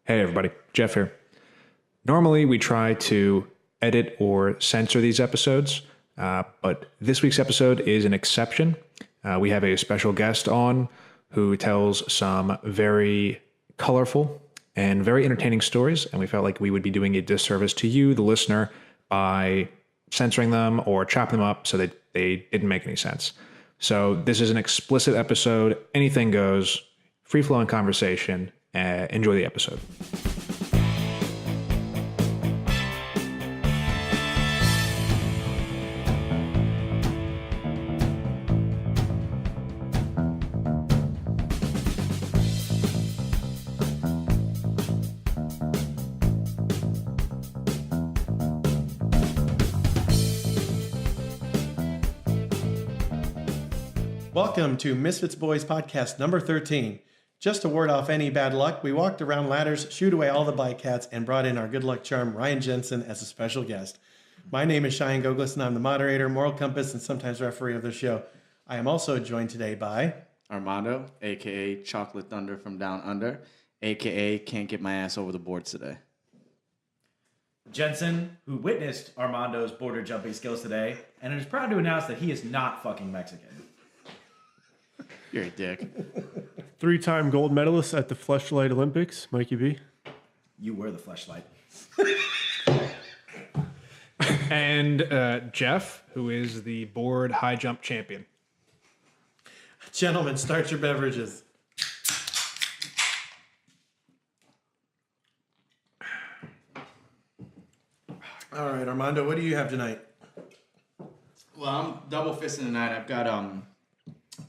Hey everybody, Jeff here. Normally we try to edit or censor these episodes, but this week's episode is an exception. We have a special guest on who tells some very colorful and very entertaining stories, and we felt like we would be doing a disservice to you, the listener, by censoring them or chopping them up so that they didn't make any sense. So this is an explicit episode, anything goes, free-flowing conversation. Enjoy the episode. Welcome to Misfits Boys podcast number 13. Just to ward off any bad luck, we walked around ladders, shooed away all the bycats, and brought in our good luck charm, Ryan Jensen, as a special guest. My name is Cheyenne Goglis, and I'm the moderator, moral compass, and sometimes referee of the show. I am also joined today by... Armando, a.k.a. Chocolate Thunder from Down Under, a.k.a. Can't Get My Ass Over the Boards Today. Jensen, who witnessed Armando's border jumping skills today, and is proud to announce that he is not fucking Mexican. You're a dick. Three-time gold medalist at the Fleshlight Olympics, Mikey B. You were the fleshlight. And Jeff, who is the board high jump champion. Gentlemen, start your beverages. All right, Armando, what do you have tonight? Well, I'm double fisting tonight. I've got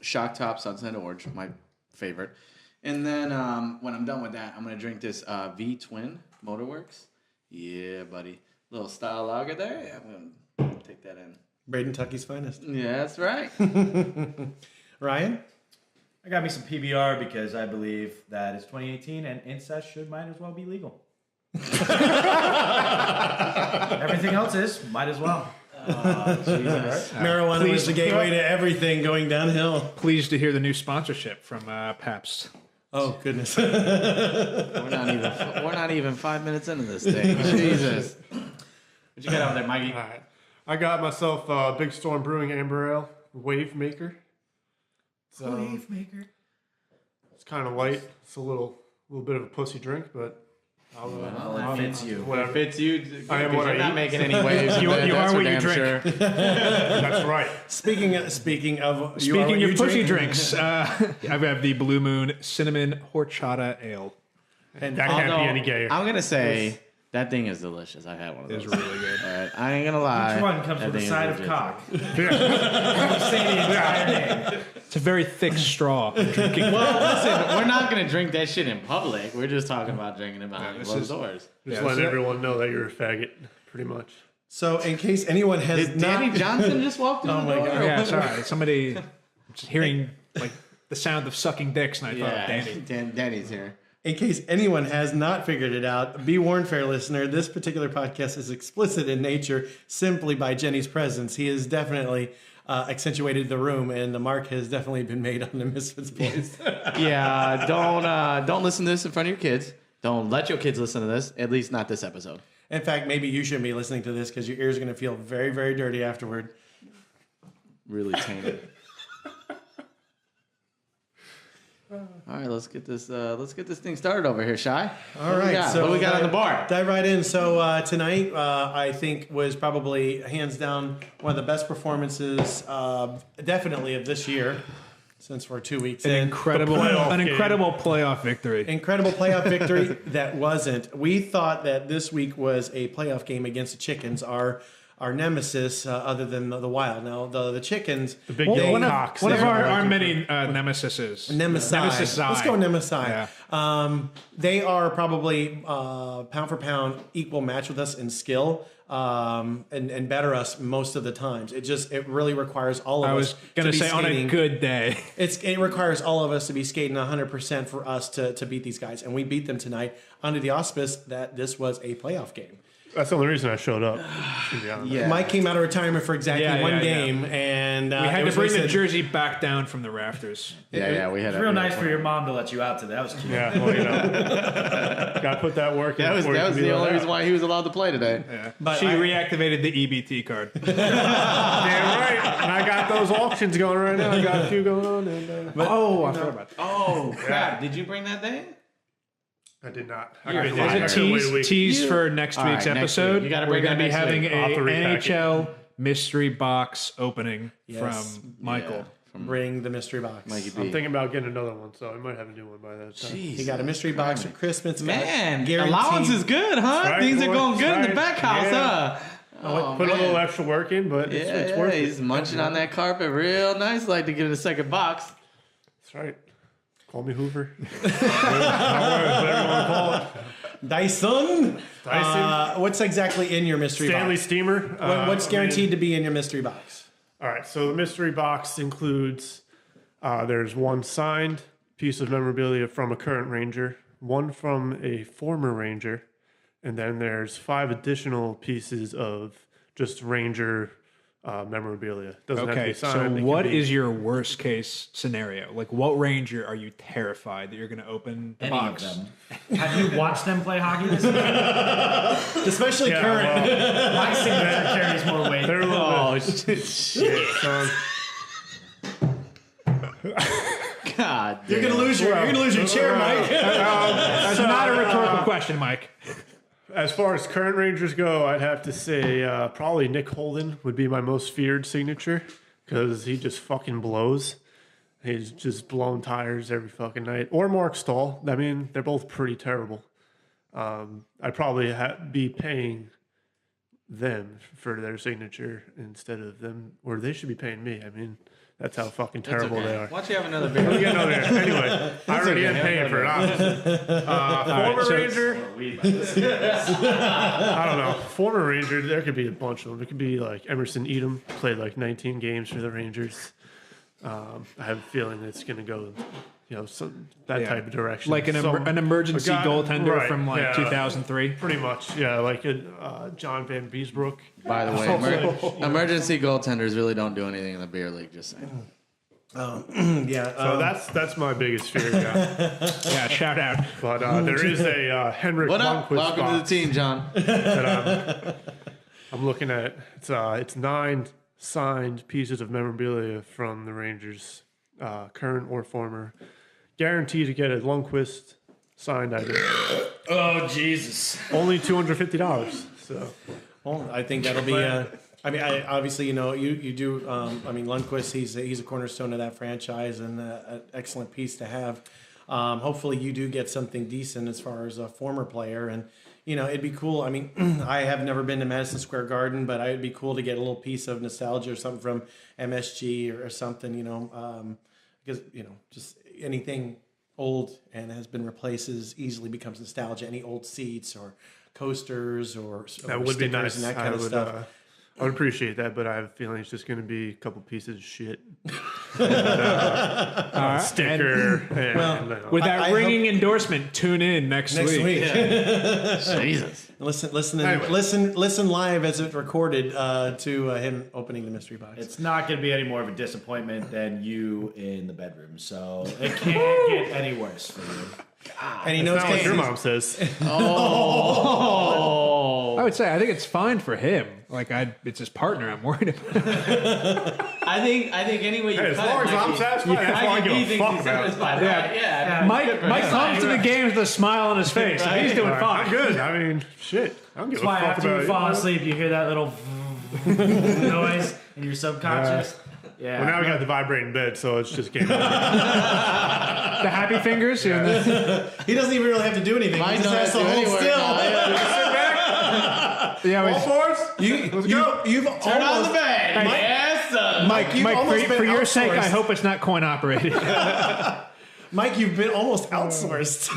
Shock Top Sunset Orange, my favorite. And then when I'm done with that, I'm going to drink this V-Twin Motorworks. Yeah, buddy. Little style lager there. Yeah, I'm going to take that in. Braden Tucky's finest. Yeah, that's right. Ryan? I got me some PBR because I believe that it's 2018 and incest might as well be legal. Everything else might as well. Jesus. Marijuana is the gateway to everything going downhill. Pleased to hear the new sponsorship from Pabst. Oh, goodness. We're not even 5 minutes into this thing. Jesus. What you got out there, Mikey? All right. I got myself Big Storm Brewing Amber Ale, Wave Maker. Wave maker. It's kind of light. It's a little bit of a pussy drink, but It fits you. whatever. It fits you. I am what I You're not eat. making any waves. You That's are for what you damn drink. sure. That's right. Speaking of Speaking of you pushy drink? drinks, I have the Blue Moon Cinnamon Horchata Ale. And That can't Although, be any gayer. I'm gonna say that thing is delicious. I've had one of those. It's really good. All right, I ain't gonna lie. Which one comes That with a thing is side of legit. cock? Say the entire name. It's a very thick straw. I'm drinking. Well, listen, we're not gonna drink that shit in public. We're just talking about drinking it behind this closed is- doors. Just let everyone know that you're a faggot, pretty much. So, in case anyone has Did not... Danny Johnson just walk through Oh the my door? God. Yeah, sorry. Somebody just hearing like the sound of sucking dicks, and I thought, Yeah, Danny. Danny's here. In case anyone has not figured it out, be warned, fair listener, this particular podcast is explicit in nature simply by Jenny's presence. He has definitely accentuated the room, and the mark has definitely been made on the Misfits Boys. Yeah, don't listen to this in front of your kids. Don't let your kids listen to this. At least not this episode. In fact, maybe you shouldn't be listening to this because your ears are going to feel very, very dirty afterward. Really tainted. All right, let's get this thing started over here, Shy. All right, So what we got on the bar? Dive right in. So tonight, I think was probably hands down one of the best performances, definitely of this year, since we're 2 weeks An in. incredible playoff victory. Incredible playoff victory that wasn't. We thought that this week was a playoff game against the Chickens, our nemesis, other than the Wild. Now, the Chickens... The big Well, yellow one cocks. of They're our looking many nemesises. Nemesis. Let's go Nemesis. Yeah. They are probably pound for pound equal match with us in skill, and better us most of the times. It really requires all of us. I was going to say skating. on a good day. It requires all of us to be skating 100% for us to beat these guys, and we beat them tonight under the auspice that this was a playoff game. That's the only reason I showed up. To be honest. Yeah. Mike came out of retirement for exactly one game, and We had it to was bring the listed- jersey back down from the rafters. Yeah, we had It's real nice for your mom to let you out today. That was cute. Yeah, well, gotta put that work in. That was before you can be the let only out. reason why he was allowed to play today. Yeah. But She I- reactivated the EBT card. Damn right. And I got those auctions going right now. I got a few going on. And, I forgot about that. Oh crap! Did you bring that day? I did not. You're There's a liar. tease for next All week's right, next episode. week. You gotta We're bring going to that be next having week. a I'll have to repack NHL mystery box opening Yes. from Michael. Yeah, from bring the mystery box. Mikey B. I'm thinking about getting another one, so I might have a new one by that time. Jeez. He got a mystery box for Christmas. Man, guaranteed. allowance is good, huh? Right, Things are boy. going good in the Right. back house, Yeah. huh? Put a little extra work in, but it's worth He's it. munching on that carpet real nice. Like to get a second box. That's right. Call me Hoover. Whatever you want to call it. Dyson. Dyson. What's exactly in your mystery Stanley box? Steamer. What's guaranteed to be in your mystery box? All right, so the mystery box includes there's one signed piece of memorabilia from a current Ranger, one from a former Ranger, and then there's 5 additional pieces of just Ranger memorabilia. Doesn't have to Okay, be so signed. what is your worst case scenario? Like, what Ranger are you terrified that you're going to open the Any box? of them. Have you watched them play hockey this year? Especially current. Well, My signature carries more weight. they're a little Oh shit! so, God, You're gonna lose your chair, Mike. That's not a rhetorical question, Mike. as far as current Rangers go, I'd have to say probably Nick Holden would be my most feared signature because he just fucking blows. He's just blowing tires every fucking night. Or Mark Stahl. I mean, they're both pretty terrible. I'd probably be paying them for their signature instead of them, or they should be paying me. I mean, that's how fucking terrible they are. Why don't you have another Let me beer? get another. Anyway, I already am paying for it. Obviously. Former so- Ranger. I don't know. Former Ranger, there could be a bunch of them. It could be like Emerson Edom, played like 19 games for the Rangers. I have a feeling it's going to go, that Yeah. type of direction. Like an emergency a guy- goaltender right, from like yeah. 2003. Pretty much, yeah, like a John Van Beesbrook. By the way, emergency goaltenders really don't do anything in the beer league. Just saying. Yeah. So that's my biggest fear, yeah. Yeah, shout out. But there is a Henrik What up? Lundqvist Welcome to the box team, John. that I'm looking at. It's 9 signed pieces of memorabilia from the Rangers, current or former. Guaranteed to get a Lundqvist signed item. Oh, Jesus. Only $250. So Well, I think that'll be. Obviously, you do. Lundqvist, he's a cornerstone of that franchise and an excellent piece to have. Hopefully, you do get something decent as far as a former player, and it'd be cool. I mean, I have never been to Madison Square Garden, but it'd be cool to get a little piece of nostalgia or something from MSG or something. Because just anything old and has been replaced easily becomes nostalgia. Any old seats or coasters or that would be stickers nice. and that kind of stuff. I would appreciate that, but I have a feeling it's just going to be a couple pieces of shit. Sticker. With that I ringing endorsement, tune in next week. Jesus. Listen live as it's recorded to him opening the mystery box. It's not going to be any more of a disappointment than you in the bedroom, so it can't get any worse for you. and he knows That's not what your Casey. mom says. I would say I think it's fine for him. Like it's his partner I'm worried about. I think anyway you Hey, as cut long it, as I'm Mikey- satisfied, that's all I Mikey give B a thinks fuck he's about. satisfied, Yeah. right? Yeah. Mike comes to the games with a smile on his face. So he's doing I'm fine. good. I mean, shit. I don't give That's why a fuck after about you fall it. asleep, you hear that little noise in your subconscious. Yeah. Well, now we got the vibrating bed, so it's just game over. The happy fingers. He doesn't even really have to do anything. Mine He just don't has to have to hold anywhere still. now, yeah. Yeah, All fours? You've Turn on almost, the bed. Yes, son. Mike, you've almost for been your sake, I outsourced. hope it's not coin operated. Mike, you've been almost outsourced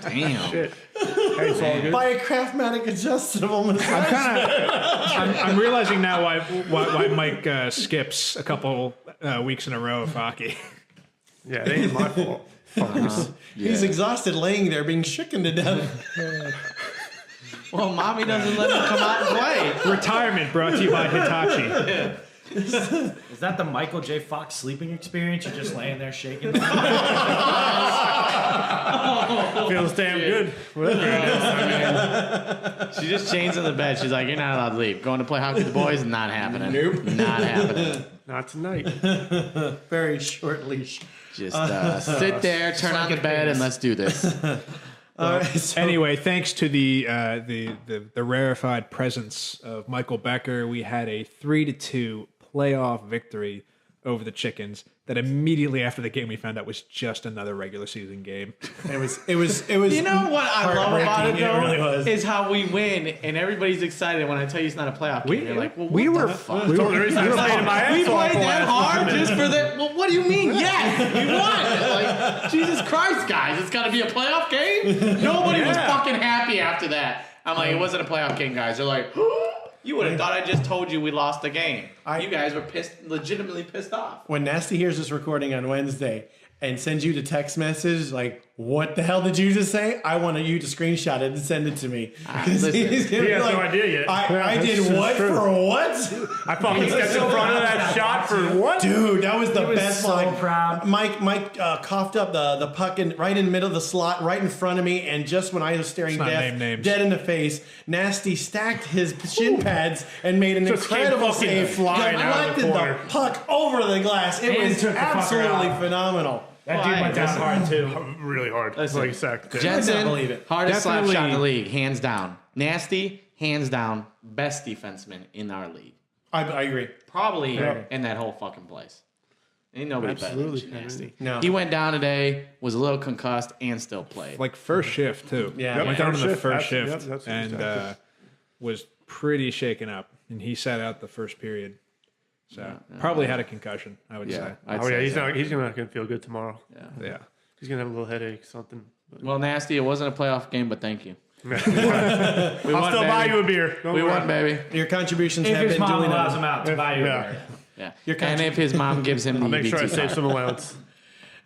Damn. Shit. Hey, it's all good. by a Craftmatic adjustable massage. I'm realizing now why Mike skips a couple weeks in a row of hockey. Yeah, it ain't my fault. Fuckers. He's exhausted laying there being shaken to death. Well, mommy doesn't let him come out and play. Retirement brought to you by Hitachi. Is that the Michael J. Fox sleeping experience? You're just laying there shaking. Feels damn good. Whatever it is. I mean, She just chains in the bed. She's like, "You're not allowed to leave. Going to play hockey with the boys? Not happening. Nope, not happening. not tonight. Very short leash. Just sit there, turn on the bed, and let's do this." All right, so Anyway, thanks to the rarefied presence of Michael Becker, we had a 3-2 playoff victory over the Chickens. That immediately after the game we found out was just another regular season game. it was. You know what I love about it, heartbreaking. though? It really was. Is how we win, and everybody's excited when I tell you it's not a playoff game. You're like, well, what we the were fuck? We were playing my ass We off played the that last hard minute. just for that? Well, what do you mean? Yes, we won. Like, Jesus Christ, guys, it's got to be a playoff game? Nobody was fucking happy after that. I'm like, it wasn't a playoff game, guys. They're like, you would have thought I just told you we lost the game. You guys were legitimately pissed off. When Nasty hears this recording on Wednesday and sends you the text message like, "What the hell did you just say?" I want you to screenshot it and send it to me. 'Cause listen, he's gonna he be has like, no idea yet. I That's did just what true. for what? I fucking stepped in front of that shot for what? Dude, that was the was best so line. proud. Mike coughed up the puck right in the middle of the slot, right in front of me, and just when I was staring Let's not name names. dead in the face, Nasty stacked his shin pads and made an Just came incredible fucking save. flying out of the Deflected corner. puck over the glass. It And was took the fucker absolutely out. phenomenal. That dude went down hard too. Really hard. Listen, Like a sack. Jensen, believe it. hardest slap Definitely- shot in the league, hands down. Nasty, hands down, best defenseman in our league. I agree. Probably in that whole fucking place. Ain't nobody Absolutely. better than Nasty. No. He went down today, was a little concussed, and still played. Like first shift too. Yeah. Went down First to the shift, first that's- shift yep, that's and exactly. was pretty shaken up, and he sat out the first period. So probably had a concussion, I would say. I'd Oh yeah, say he's so. not. He's not gonna feel good tomorrow. Yeah. He's gonna have a little headache, something. Well, Nasty, it wasn't a playoff game, but thank you. I'll still buy you a beer. Don't We worry. won, baby. Your contributions If have his been mom duly allows noted. him out to buy you Yeah. a beer. Yeah. Your And if his mom gives him the I'll make sure I EBT save card. some allowance.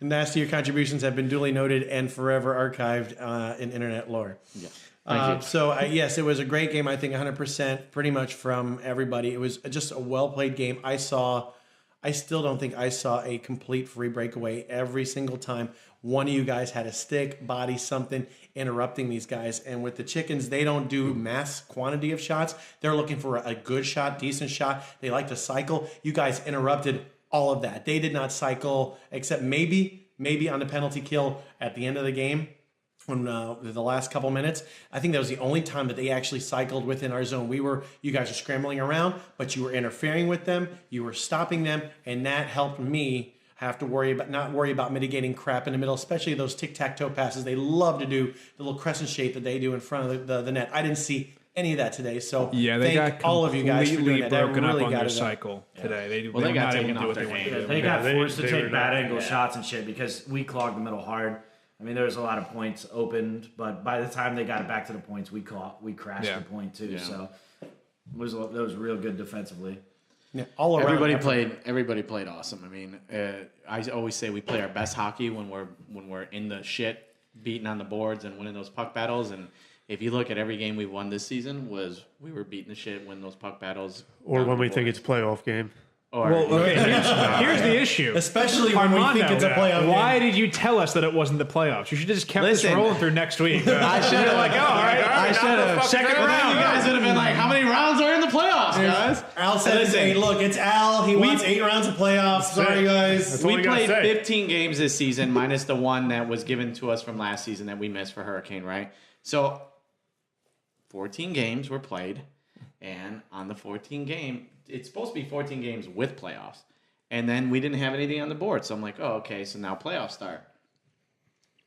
Nasty, your contributions have been duly noted and forever archived in internet lore. Yeah. Thank you. So, yes, it was a great game. I think 100% pretty much from everybody. It was just a well-played game. I still don't think I saw a complete free breakaway every single time. One of you guys had a stick, body, something, interrupting these guys. And with the Chickens, they don't do mass quantity of shots. They're looking for a good shot, decent shot. They like to cycle. You guys interrupted all of that. They did not cycle except maybe on the penalty kill at the end of the game. When the last couple minutes, I think that was the only time that they actually cycled within our zone. You guys were scrambling around, but you were interfering with them, you were stopping them, and that helped me have to not worry about mitigating crap in the middle, especially those tic-tac-toe passes. They love to do the little crescent shape that they do in front of the net. I didn't see any of that today, so Yeah, they thank got all of you guys for doing completely that. That broken really up on got their it up. cycle today. They Well, they were got not able taken to do off what their they wanted to hands. do. They got they- forced to they were take bad not- angle shots and shit because we clogged the middle hard. I mean, there was a lot of points opened, but by the time they got it back to the points, we crashed Yeah. the point too. Yeah. So that was real good defensively. Yeah, all around. Everybody played awesome. I mean, I always say we play our best hockey when we're in the shit, beating on the boards and winning those puck battles. And if you look at every game we won this season, we were beating the shit, winning those puck battles. Or down when the we think boards. it's a playoff game. Or, Well, okay, here's the issue. Especially when we Armando, think it's a playoff why game. did you tell us that it wasn't the playoffs? You should have just kept Listen. this rolling through next week. I should have like, oh, all right, I should have. second Well, then round. you guys would have been like, how many rounds are in the playoffs, guys? Al said, "Hey, look, it's Al. He wants 8 rounds of playoffs. Sorry, guys." That's all We you gotta played say. 15 games this season, minus the one that was given to us from last season that we missed for Hurricane, right? So 14 games were played, and on the 14 game, it's supposed to be 14 games with playoffs. And then we didn't have anything on the board. So I'm like, oh, okay, so now playoffs start.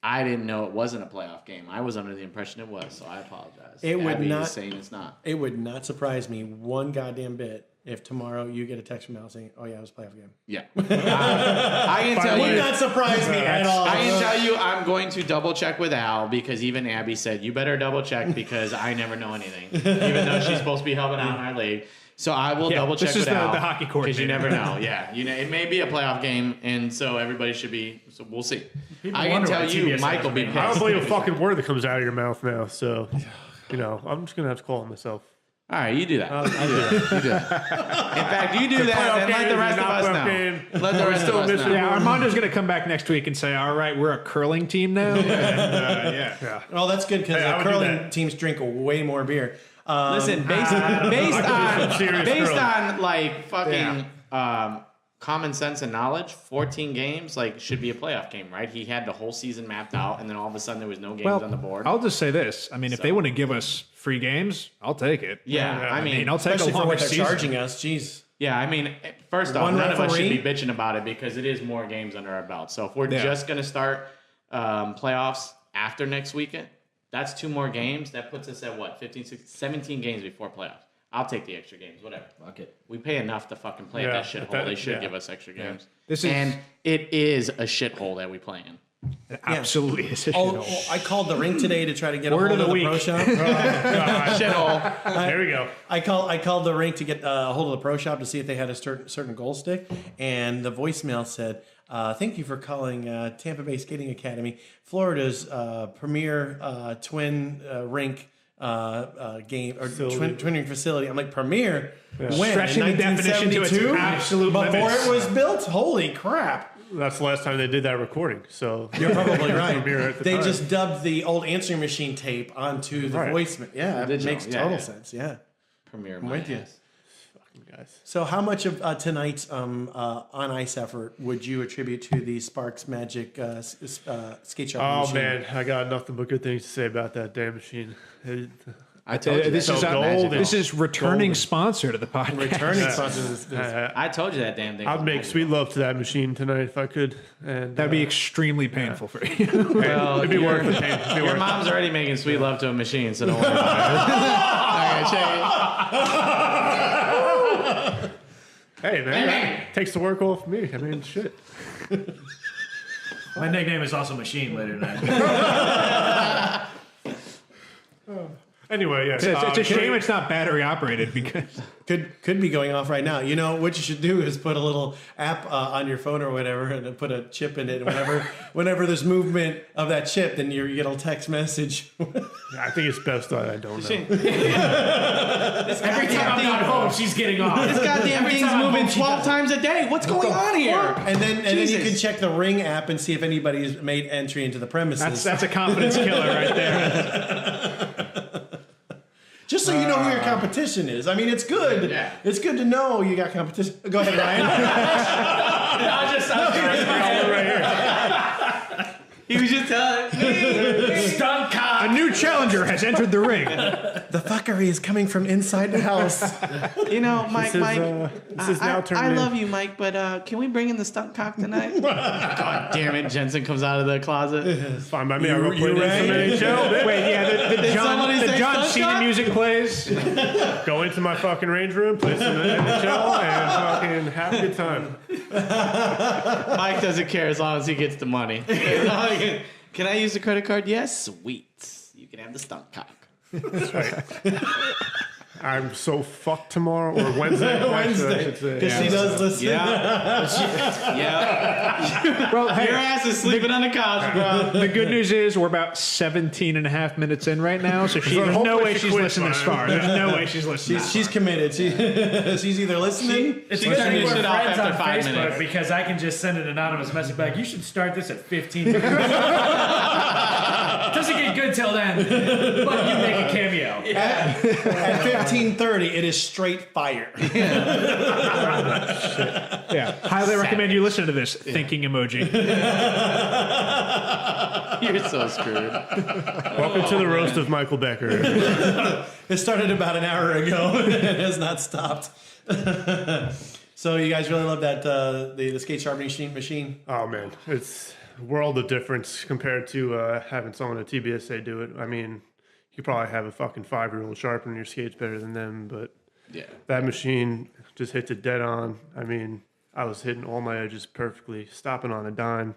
I didn't know it wasn't a playoff game. I was under the impression it was, so I apologize. It would Abby not- is saying it's not. It would not surprise me one goddamn bit if tomorrow you get a text from Al saying, "Oh yeah, it was a playoff game." Yeah. I can tell Would you. not surprise me at all. I can tell you I'm going to double check with Al because even Abby said, you better double check because I never know anything. Even though she's supposed to be helping out in our league. So I will double check this is with Al. the hockey because you coordinator. never know. Yeah. It may be a playoff game, and so everybody should be. So we'll see. I can wonder tell why you, TBS Mike will be hasn't I don't pissed. believe a fucking word that comes out of your mouth now. So I'm just gonna have to call him myself. All right, you do that. You do that. In fact, you do that and let the rest of us know. Let the rest of us know. Yeah, Armando's going to come back next week and say, all right, we're a curling team now. Yeah. Well, that's good because the curling teams drink way more beer. Listen, based on like fucking common sense and knowledge, 14 games should be a playoff game, right? He had the whole season mapped out, and then all of a sudden there was no games on the board. I'll just say this: I mean, if they want to give us free games, I'll take it. Yeah, I mean, I'll take especially a for what they're season. charging us. Jeez. Yeah, I mean, first off, none of us should be bitching about it because it is more games under our belt. So if we're just going to start playoffs after next weekend, that's 2 more games. That puts us at what, 15, 16, 17 games before playoffs. I'll take the extra games, whatever. Fuck it. We pay enough to fucking play at that shithole. They should give us extra games. This is- and it is a shithole that we play in. It absolutely is. I called the rink today to try to get Word a hold of of the the pro week. shop. Shithole. There we go. I called the rink to get a hold of the pro shop to see if they had a certain goal stick, and the voicemail said, "Thank you for calling Tampa Bay Skating Academy, Florida's premier twin rink game or twin rink facility." I'm like, premier? When? Stretching the definition to its 1972? absolute Before limits. it was built? Holy crap! That's the last time they did that recording. So You're probably right. They They just dubbed the old answering machine tape onto the voicemail. Yeah, it makes total sense. Yeah. Premier. I'm with you. guys. So, how much of tonight's on ice effort would you attribute to the Sparks Magic skate shop? Oh machine? man, I got nothing but good things to say about that damn machine. I told you This that. is golden. this is returning sponsor to the podcast. Returning sponsors. I told you that damn thing. I'd make sweet love to that machine tonight if I could, and That'd be extremely painful for you. Well, it'd be worth the pain. It'd be your worth it. mom's already making sweet love to a machine, so don't worry about it. All right, Shay. Hey man, it takes the work off me. I mean, shit. My nickname is also Machine later tonight. Anyway, yeah, It's a shame it's not battery operated because Could be going off right now. You know what you should do is put a little app on your phone or whatever, and then put a chip in it. And whenever there's movement of that chip, then you get a text message. I think it's best that I don't know. Every time I'm not home, she's getting off. This goddamn thing's time I'm moving home, she 12 times a day. What's going on here? And then you Jesus. can check the Ring app and see if anybody's made entry into the premises. that's a confidence killer right there. Just so you know who your competition is. I mean, it's good. Yeah. It's good to know you got competition. Go ahead, Ryan. He was just telling me. Stunt cock. A new challenger has entered the ring. The fuckery is coming from inside the house. You know, Mike, This is now turned I in. love you, Mike, but can we bring in the stunt cock tonight? God damn it, Jensen comes out of the closet. It's fine by me. I'll go play some ready? NHL. Wait, yeah, the somebody say John stunt Cena cock? music plays. Go into my fucking range room, play some NHL, and fucking have a good time. Mike doesn't care as long as he gets the money. Can I use the credit card? Yes, sweet. You can have the stunt cock. I'm so fucked tomorrow or Wednesday. Actually, I should say. Because she does listen. Yeah. Well, hey, Your ass is sleeping on the couch, bro. the good news is we're about 17 and a half minutes in right now, so there's no hopefully way she she's quits listening this by far. then. There's no way she's listening. She's committed. She's either listening. It's She good turned that this we're shit off friends after on 5 Facebook minutes. because I can just send an anonymous message back. You should start this at 15 minutes. Doesn't get good till then, but you make a cameo. At 15:30, it is straight fire. Yeah, highly recommend you listen to this thinking emoji. You're so screwed. Welcome to the roast of Michael Becker. It started about an hour ago and it has not stopped. So you guys really love that the skate sharpening machine? Oh man, it's a world of difference compared to having someone at TBSA do it. I mean, you probably have a fucking 5-year-old sharpening your skates better than them, but Yeah. that machine just hits it dead on. I mean, I was hitting all my edges perfectly, stopping on a dime.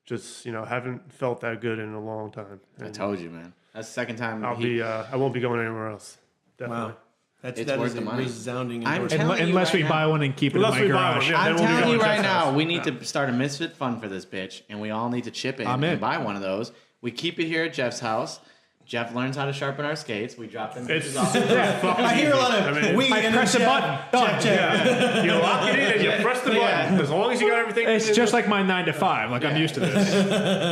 Just, haven't felt that good in a long time. I And told you, man. That's the second time. I won't be going anywhere else. Definitely. Wow. That It's is worth a the money. resounding I'm endorsement. telling you Unless right we buy now. one and keep it in Unless my we buy garage. one, yeah. I'm Then we'll be telling going you to right Jeff's now, house. we need to start a Misfit fund for this bitch, and we all need to chip in I'm in. and buy one of those. We keep it here at Jeff's house. Jeff learns how to sharpen our skates. We drop them. It's I hear a lot of we I and press a Jeff, button. Done. Jeff. You lock it in and you press the button. As long as you got everything. It's just like my 9 to 5. Like I'm used to this.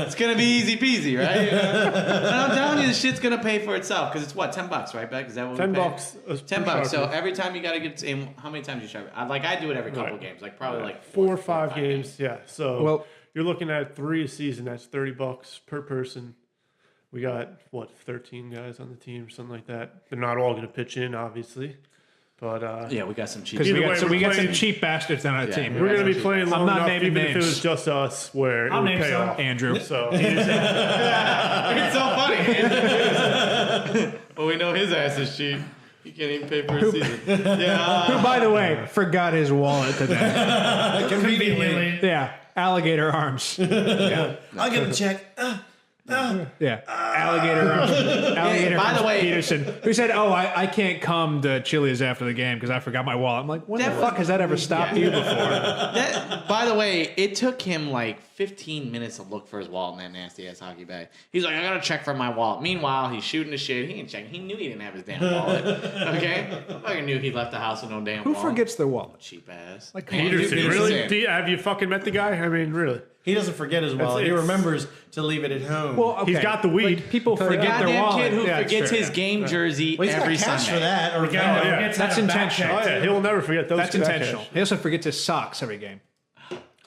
It's gonna be easy peasy, right? And I'm telling you, the shit's gonna pay for itself because it's what, $10, right, Beck? Is that what we pay? $10. $10. So every time you gotta get in, how many times you sharpen? I do it every couple games, like probably like 4 or 5 games. Yeah. So Well- you're looking at 3 a season. That's $30 per person. We got 13 guys on the team, something like that. They're not all going to pitch in, obviously, but Yeah, we got some cheap. Because we Either got, way, so we we're got some playing- cheap bastards on our team. we're going to be playing long not enough, naming even if it names. was just us, where I'll it would name pay some. off. Andrew. So It's so funny. Well, we know his ass is cheap. He can't even pay for a season. Who, by the way, forgot his wallet today. Conveniently. Yeah, alligator arms. I'll get a check. Yeah, alligator arms. Alligator by the arms way- Peterson, who said, "Oh, I can't come to Chili's after the game because I forgot my wallet." I'm like, when the fuck has that ever stopped you before? By the way, it took him like 15 minutes to look for his wallet in that nasty ass hockey bag. He's like, I gotta check for my wallet. Meanwhile, he's shooting the shit. He ain't checking. He knew he didn't have his damn wallet. Okay? I fucking knew he left the house with no damn Who wallet. forgets their wallet? Cheap ass. Like Peterson, Peterson. really? Have you fucking met the guy? I mean, really? He doesn't forget his wallet. He it's- remembers to leave it at home. Well, okay. He's got the weed. Like, people forget their Goddamn wallet. kid who Yeah, it's forgets true. his game jersey Well, he's every got cash Sunday. for that. Or yeah. That's intentional. Oh, yeah. He'll never forget those. That's that intentional. cash. He also forgets his socks every game.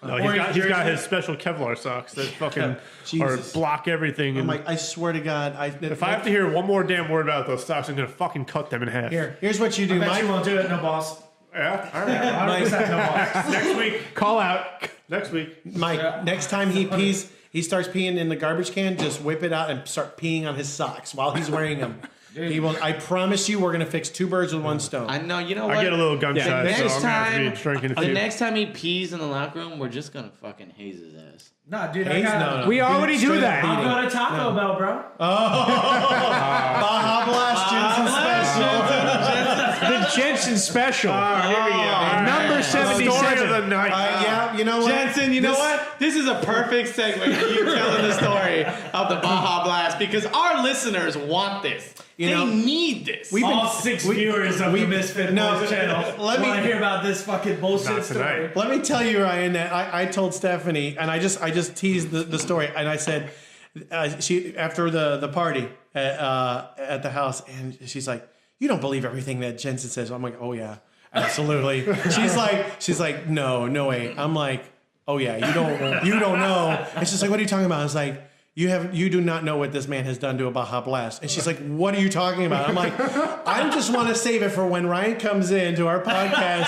No, he's got his special Kevlar socks that fucking or Jesus. block everything. I'm And like, I swear to God, if I have to hear one more damn word about those socks, I'm gonna fucking cut them in half. here's what you do, Bet Mike. you won't do it, no boss. Yeah. All right. 100% no boss. Next week. Call out. Next week. Mike, next time he pees, he starts peeing in the garbage can, just whip it out and start peeing on his socks while he's wearing them. He will. I promise you, we're gonna fix 2 birds with 1 stone. I know, you know what? I get a little gun Yeah. shy, The so next I'm gonna have to time, be drinking a the few. next time he pees in the locker room, we're just gonna fucking haze his ass. Nah, dude, I Haze? got. No. We already do Straight that. up I'm beating. going to Taco Bell, bro. Baja Blast Jensen special. The Jensen special. Here we go. Number Story of 77. the night. Yeah, you know what? Jensen, you know what? This is a perfect segue for you telling the story of the Baja Blast because our listeners want this. They know, need this. All 6 viewers of the Misfit Boys channel let me- want to hear about this fucking bullshit Not story. tonight. Let me tell you, Ryan, that I told Stephanie, and I just teased the story, and I said, she after the party at the house, and she's like, "You don't believe everything that Jensen says." I'm like, "Oh yeah, absolutely." she's like, "No way." I'm like, "Oh yeah, you don't know." And she's like, "What are you talking about?" I was like, You do not know what this man has done to a Baja Blast. And she's like, what are you talking about? I'm like, I just want to save it for when Ryan comes in to our podcast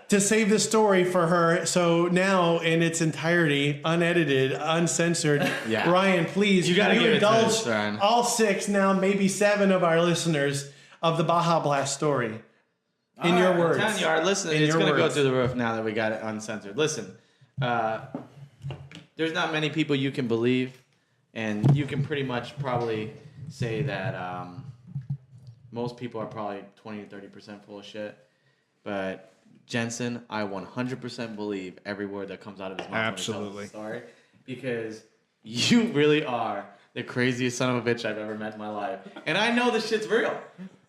to save the story for her. So now in its entirety, unedited, uncensored, Yeah. Ryan, please, You gotta can give it to indulge us, Ryan. all 6, now maybe 7 of our listeners of the Baja Blast story. In your words. I'm telling you, our listeners, In it's your going to go words. through the roof now that we got it uncensored. Listen, there's not many people you can believe, and you can pretty much probably say that most people are probably 20 to 30% full of shit. But Jensen, I 100% believe every word that comes out of his mouth Absolutely. when he tells the story, because you really are the craziest son of a bitch I've ever met in my life. And I know this shit's real.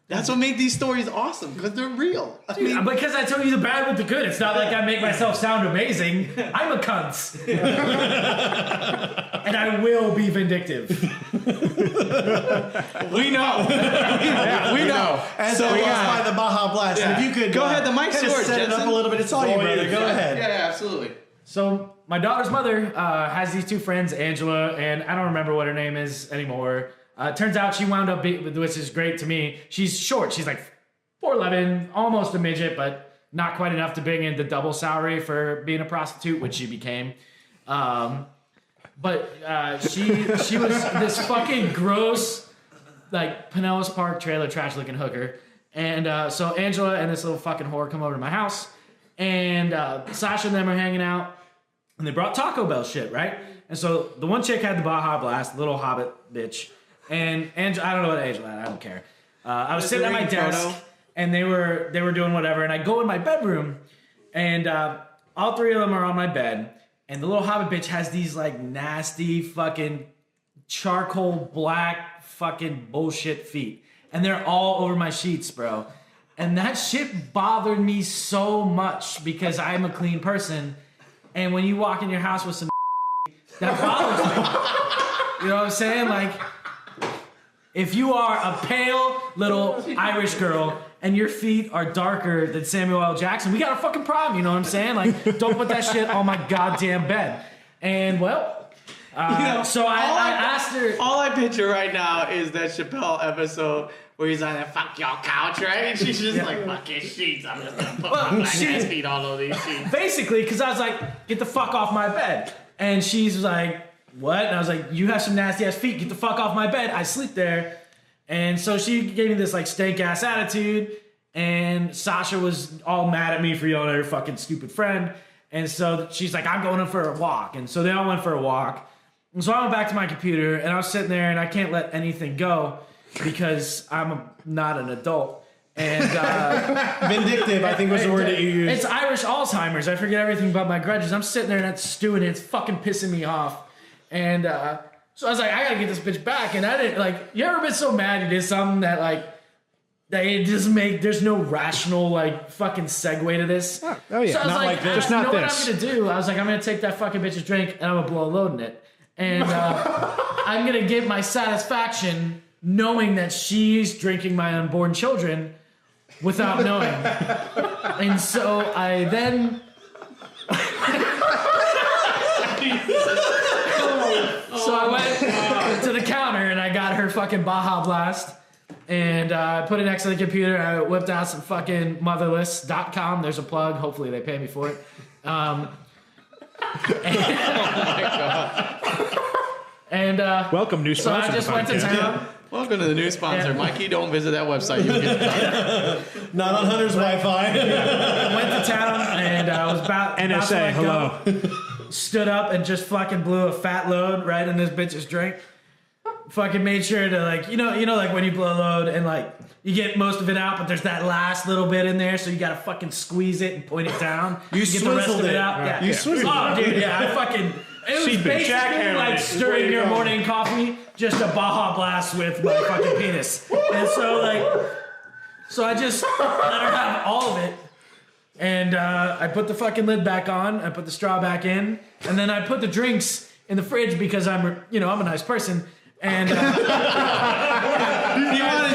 That's what made these stories awesome, because they're real. I mean, Because I tell you the bad with the good. It's not like I make myself sound amazing. I'm a cunt. And I will be vindictive. we know. We know. As So so we by got- the Baja Blast. Yeah. And if you could Go ahead, the mic's kinda yours, set it up Jensen. a little bit. It's all you, brother. Go ahead. Yeah, absolutely. So my daughter's mother has these 2 friends, Angela, and I don't remember what her name is anymore. Turns out she wound up, which is great to me. She's short. She's like 4'11", almost a midget, but not quite enough to bring in the double salary for being a prostitute, which she became. But she was this fucking gross, like Pinellas Park trailer trash looking hooker. And so Angela and this little fucking whore come over to my house, and Sasha and them are hanging out, and they brought Taco Bell shit, right? And so the one chick had the Baja Blast, little hobbit bitch, and Angela, I don't know what Angela had, I don't care. I was sitting at my desk, and they were doing whatever, and I go in my bedroom, and all 3 of them are on my bed, and the little hobbit bitch has these like nasty fucking charcoal black fucking bullshit feet. And they're all over my sheets, bro. And that shit bothered me so much because I'm a clean person. And when you walk in your house with some that bothers me. You know what I'm saying? Like, if you are a pale little Irish girl and your feet are darker than Samuel L. Jackson, we got a fucking problem, you know what I'm saying? Like, don't put that shit on my goddamn bed. And, well, so I asked her... All I picture right now is that Chappelle episode where he's on that fuck y'all couch, right? And she's just like, fuck your sheets. I'm just gonna put my black ass feet all over these sheets. Basically, because I was like, get the fuck off my bed. And she's like... What? And I was like, you have some nasty ass feet. Get the fuck off my bed. I sleep there. And so she gave me this like stank ass attitude. And Sasha was all mad at me for yelling at her fucking stupid friend. And so she's like, I'm going for a walk. And so they all went for a walk. And so I went back to my computer and I was sitting there and I can't let anything go because I'm not an adult. And vindictive, I think was the word that you used. It's Irish Alzheimer's. I forget everything about my grudges. I'm sitting there and it's stewing and it's fucking pissing me off. And so I was like, I gotta get this bitch back. And I didn't like. You ever been so mad you did something that like that it doesn't make? There's no rational like fucking segue to this. Oh yeah, so I was not like this. Just not what this. I'm gonna do? I was like, I'm gonna take that fucking bitch's drink and I'm gonna blow a load in it. And I'm gonna get my satisfaction knowing that she's drinking my unborn children without knowing. And so I then. So I went to the counter and I got her fucking Baja Blast and I put it next to the computer. I whipped out some fucking motherless.com. There's a plug. Hopefully they pay me for it. Oh my God. And welcome, new so sponsor. I just went to town. Welcome to the new sponsor. Yeah. Mikey, don't visit that website. You'll get not on Hunter's Wi-Fi. I went to town and I was about NSA, hello. Stood up and just fucking blew a fat load right in this bitch's drink. Fucking made sure to like, you know, like when you blow a load and like you get most of it out, but there's that last little bit in there, so you gotta fucking squeeze it and point it down. You get the rest of it out. Yeah. You swizzled it. Oh, dude, yeah, I fucking. It was basically like stirring your morning coffee, just a Baja Blast with my fucking penis. And so I just let her have all of it. And I put the fucking lid back on. I put the straw back in, and then I put the drinks in the fridge because I'm a nice person. And you wanted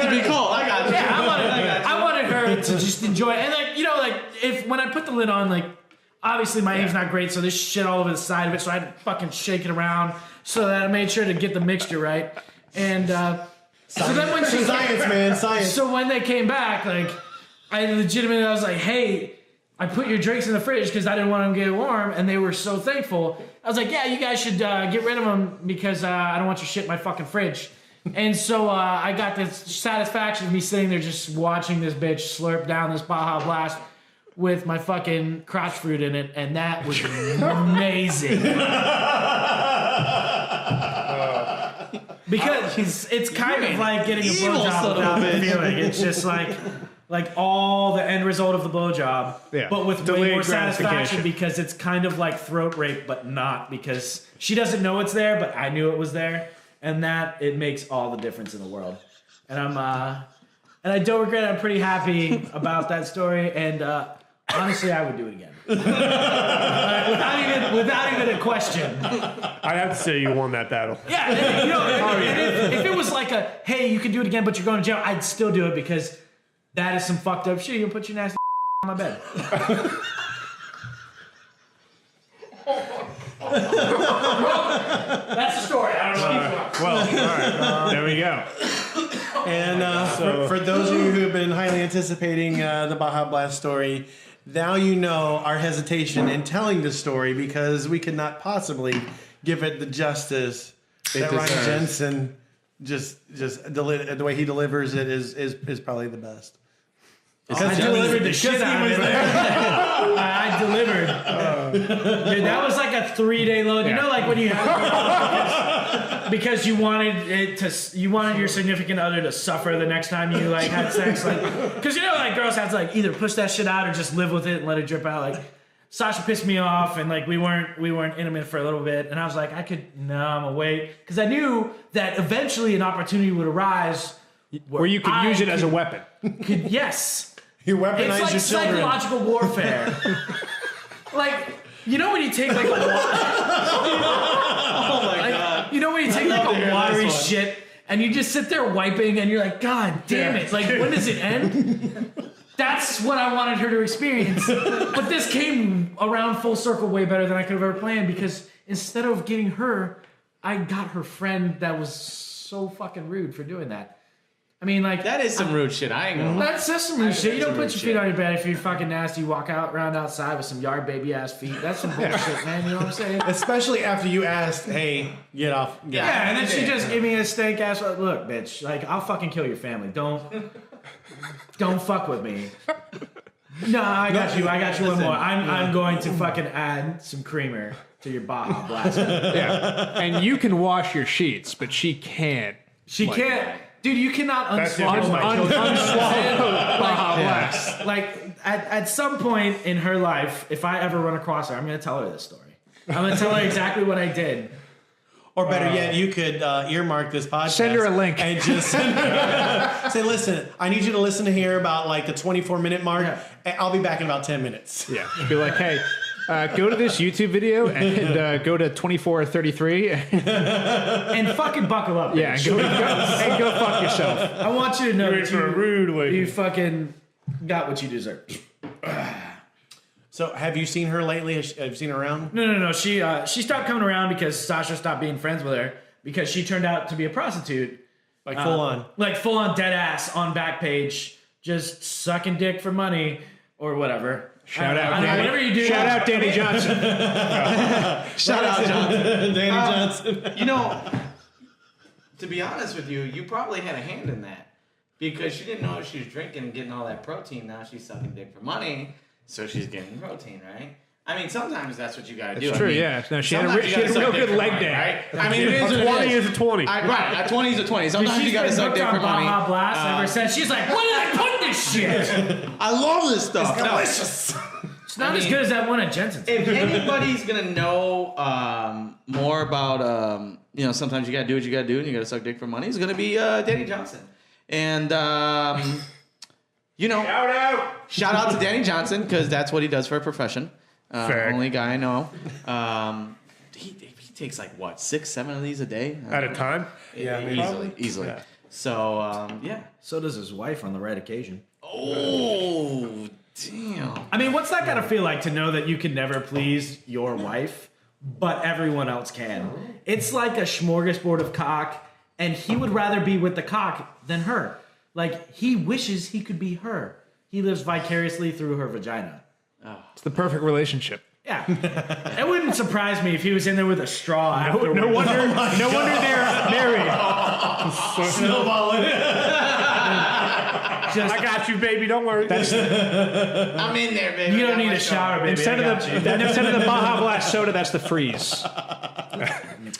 to be cold. I got you. Yeah, I wanted her to just enjoy it. And if when I put the lid on, like obviously my aim's not great, so there's shit all over the side of it. So I had to fucking shake it around so that I made sure to get the mixture right. And so then when she science, man, science. So when they came back, like I was like, hey. I put your drinks in the fridge because I didn't want them to get warm, and they were so thankful. I was like, yeah, you guys should get rid of them because I don't want your shit in my fucking fridge. And so I got this satisfaction of me sitting there just watching this bitch slurp down this Baja Blast with my fucking crotch fruit in it, and that was amazing. Because it's kind of like getting a blowjob without the feeling. It's just like all the end result of the blowjob, but with way more satisfaction because it's kind of like throat rape, but not because she doesn't know it's there, but I knew it was there, and that it makes all the difference in the world. And I don't regret it. I'm pretty happy about that story, and honestly, I would do it again, without even a question. I have to say you won that battle. Yeah, if it was like a hey, you can do it again, but you're going to jail, I'd still do it because. That is some fucked up shit. You put your nasty on my bed. That's the story. I don't know. Well, all right. There we go. And for those of you who have been highly anticipating the Baja Blast story, now you know our hesitation in telling the story because we could not possibly give it the justice that Ryan Jensen the way he delivers it is probably the best. I delivered the shit out of it. I delivered. Dude, that was like a 3-day load. You know, like when you have because you wanted your significant other to suffer the next time you like had sex, like because like girls have to like either push that shit out or just live with it and let it drip out. Like Sasha pissed me off, and like we weren't intimate for a little bit, and I was like, I'm gonna wait, because I knew that eventually an opportunity would arise Where you could use it as a weapon. Yes, You weaponize it's your like children. psychological warfare. Like, you know when you take like a Oh my god. you know when you take like a watery shit and you just sit there wiping and you're like, God damn it! Like, when does it end? That's what I wanted her to experience. But this came around full circle way better than I could have ever planned, because instead of getting her, I got her friend that was so fucking rude for doing that. I mean, like, That is some rude shit. I ain't gonna lie. that's some rude shit. You don't some put rude your shit. feet on your bed if you're fucking nasty. You walk around outside with some yard baby ass feet. That's some bullshit, man. You know what I'm saying? Especially after you asked, hey, get off. Yeah, and then she just gave me a stank ass. Look, bitch, like, I'll fucking kill your family. Don't fuck with me. No, I got you. I got you one more. I'm going to fucking add some creamer to your Baja Blast. Yeah. And you can wash your sheets, but she can't. She can't. Dude, you cannot That's unswallow your- my Unswallow children. Baja Blast. Like, at some point in her life, if I ever run across her, I'm going to tell her this story. I'm going to tell her exactly what I did. Or better yet, you could earmark this podcast. Send her a link. And just say, listen, I need you to listen to here about like the 24-minute mark. Yeah. And I'll be back in about 10 minutes. Yeah. Be like, hey, go to this YouTube video and go to 24:33. And fucking buckle up. Yeah, bitch. and go fuck yourself. I want you to know You're in that for a rude you awakening. fucking got what you deserve. So have you seen her lately? Have you seen her around? No. She stopped coming around because Sasha stopped being friends with her because she turned out to be a prostitute. Like full on? Like full on dead ass on Backpage, just sucking dick for money or whatever. Shout I out, don't know, Danny. whatever you do. Shout out, Danny Johnson. Shout out, Jonathan. Danny Johnson. You know, to be honest with you, you probably had a hand in that. Because she didn't know if she was drinking and getting all that protein. Now she's sucking dick for money, so she's getting protein, right? I mean, sometimes that's what you gotta do. It's I true, mean, yeah. No, she had a sometimes you real gotta suck good dick for leg money, day. right? I mean, it is A what 20 it is a 20. Right, a 20 is a 20. Sometimes She's you gotta been suck hooked dick on for money. Baja Blast ever since. She's like, where did I put this shit? I love this stuff. No. Delicious. It's not I as mean, good as that one at Jensen's. If anybody's gonna know more about, sometimes you gotta do what you gotta do and you gotta suck dick for money, it's gonna be Danny Johnson. And, shout out to Danny Johnson, because that's what he does for a profession. Fair. Only guy I know. He takes like, what, 6-7 of these a day? At a time? Yeah, Easily. Yeah. So, yeah. So does his wife on the right occasion. Oh, damn. I mean, what's that gotta feel like to know that you can never please your wife, but everyone else can? It's like a smorgasbord of cock, and he would rather be with the cock than her. Like, he wishes he could be her. He lives vicariously through her vagina. It's the perfect relationship. Yeah. It wouldn't surprise me if he was in there with a straw afterwards. No wonder they're married. Snowballing. Just, I got you, baby. Don't worry. I'm in there, baby. you I don't got need my a shower, baby. Instead I of got you. the Baja Blast soda, that's the freeze.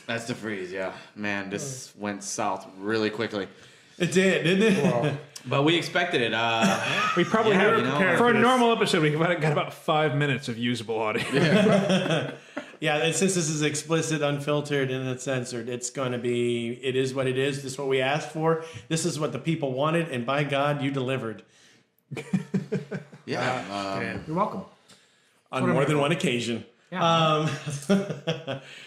That's the freeze, yeah. Man, this went south really quickly. It did, didn't it? But we expected it. We probably Yeah, have you know, for a for this. normal episode. We got about 5 minutes of usable audio. Yeah, and since this is explicit, unfiltered, and uncensored, it's going to be, it is what it is. This is what we asked for. This is what the people wanted, and by God, you delivered yeah. You're welcome. on more than one occasion. Yeah.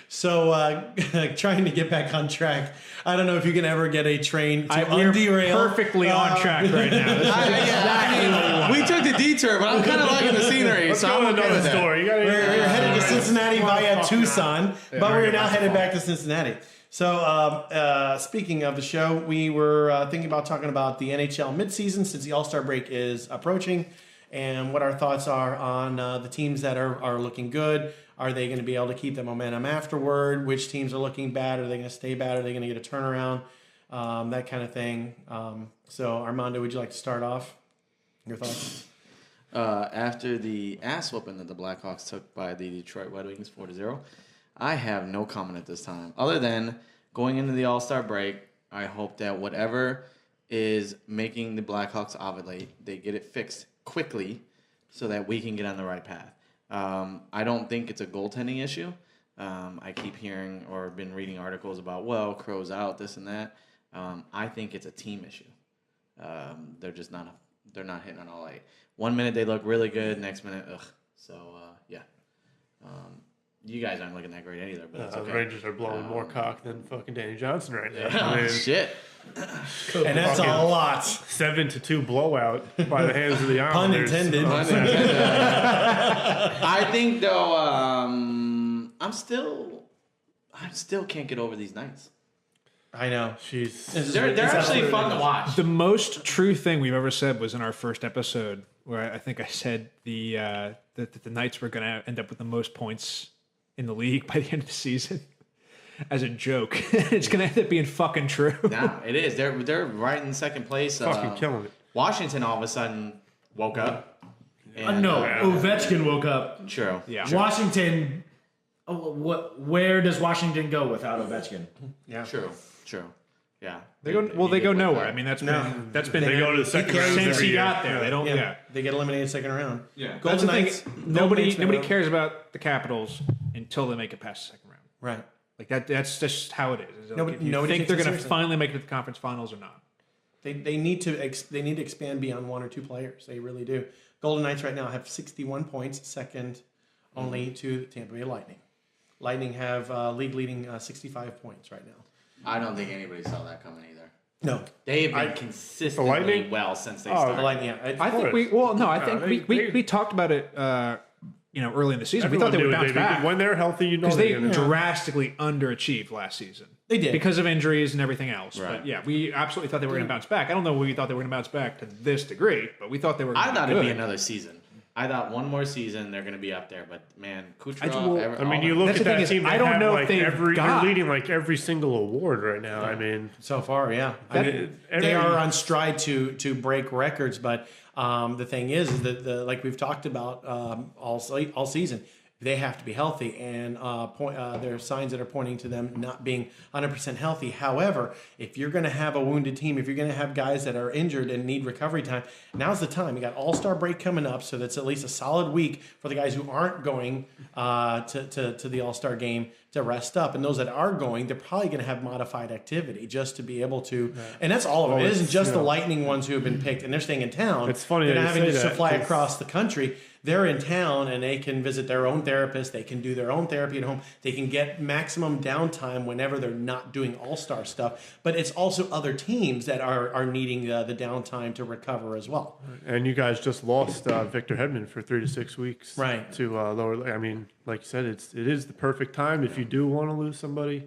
So trying to get back on track. I don't know if you can ever get a train to We're derail. perfectly on track right now. This is We took the detour, but I'm kind of liking the scenery, Let's so go I'm to okay another with that. story. You gotta We're headed to Cincinnati via Tucson, but we're now headed back to Cincinnati. So, speaking of the show, we were thinking about talking about the NHL midseason since the All-Star break is approaching, and what our thoughts are on the teams that are looking good. Are they going to be able to keep the momentum afterward? Which teams are looking bad? Are they going to stay bad? Are they going to get a turnaround? That kind of thing. So, Armando, would you like to start off? Your thoughts? After the ass whooping that the Blackhawks took by the Detroit Red Wings 4-0, I have no comment at this time. Other than going into the All-Star break, I hope that whatever is making the Blackhawks ovulate, they get it fixed quickly so that we can get on the right path. I don't think it's a goaltending issue. I keep hearing or been reading articles about, well, Crow's out, this and that. I think it's a team issue. They're just not hitting on all eight. 1 minute they look really good, next minute, ugh. So, yeah. You guys aren't looking that great either, but it's okay. The Rangers are blowing more cock than fucking Danny Johnson right now. Yeah. I mean, Shit. And that's a lot. 7-2 blowout by the hands of the Pun Islanders. intended. I think though, I still can't get over these Knights. I know. They're actually fun to watch. The most true thing we've ever said was in our first episode, where I think I said that the Knights were going to end up with the most points in the league by the end of the season, as a joke. It's going to end up being fucking true. No, it is. They're right in second place. Fucking killing it. Washington all of a sudden woke up. Ovechkin woke up. True. Yeah. Washington. Where does Washington go without Ovechkin? Yeah. True. Yeah. They go nowhere. I mean, that's been They go to the second round since every he year. got there. They don't. Yeah. They get eliminated second round. Yeah. That's the thing. Nobody Knights, cares about the Capitals until they make it past the second round. Right. Like that's just how it is. Like, Nobody if you think takes they're it going to seriously. finally make it to the conference finals or not? They need to expand beyond one or two players. They really do. Golden Knights right now have 61 points, second only to the Tampa Bay Lightning. Lightning have league leading 65 points right now. I don't think anybody saw that coming either. No, They've been consistently Lightning? well since they started. the Lightning. Yeah, I think we talked about it. Early in the season, we thought they would bounce back when they're healthy. You know, because they they're gonna- drastically underachieved last season. They did. Because of injuries and everything else. Right. But yeah, we absolutely thought they were going to bounce back. I don't know if we thought they were going to bounce back to this degree, but we thought they were. I Gonna thought be it'd be good. another season. I thought one more season they're going to be up there, but man, Kucherov. I mean, you look That's at the thing that is, team. I They don't have know if like they've they're got- leading like every single award right now. I mean, so far, yeah. They are on stride to break records, but the thing is that like we've talked about all season, they have to be healthy, and there are signs that are pointing to them not being 100% healthy. However, if you're going to have a wounded team, if you're going to have guys that are injured and need recovery time, now's the time. You got All-Star break coming up, so that's at least a solid week for the guys who aren't going to the All-Star game to rest up. And those that are going, they're probably going to have modified activity just to be able to. And that's all of it. It isn't just the Lightning ones who have been picked, and they're staying in town. It's funny they're that not you having say to that, fly 'cause- across the country. They're in town and they can visit their own therapist. They can do their own therapy at home. They can get maximum downtime whenever they're not doing all-star stuff. But it's also other teams that are needing the downtime to recover as well. and you guys just lost Victor Hedman for 3 to 6 weeks, Right. To lower. I mean, like you said, it is the perfect time if you do want to lose somebody,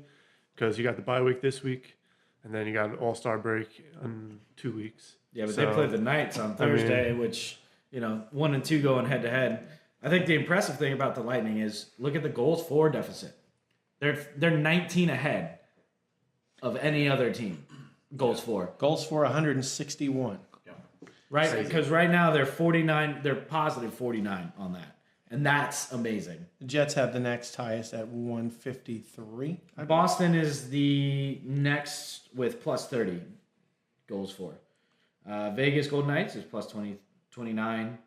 because you got the bye week this week, and then you got an All-Star break in 2 weeks. Yeah, but So, they play the Knights on Thursday, which 1 and 2 going head to head. I think the impressive thing about the Lightning is look at the goals for deficit. They're 19 ahead of any other team. Goals for. Goals for 161. Right, because right now they're 49. They're positive 49 on that, and that's amazing. The Jets have the next highest at 153. Boston is the next with plus 30 goals for. Vegas Golden Knights is plus 29.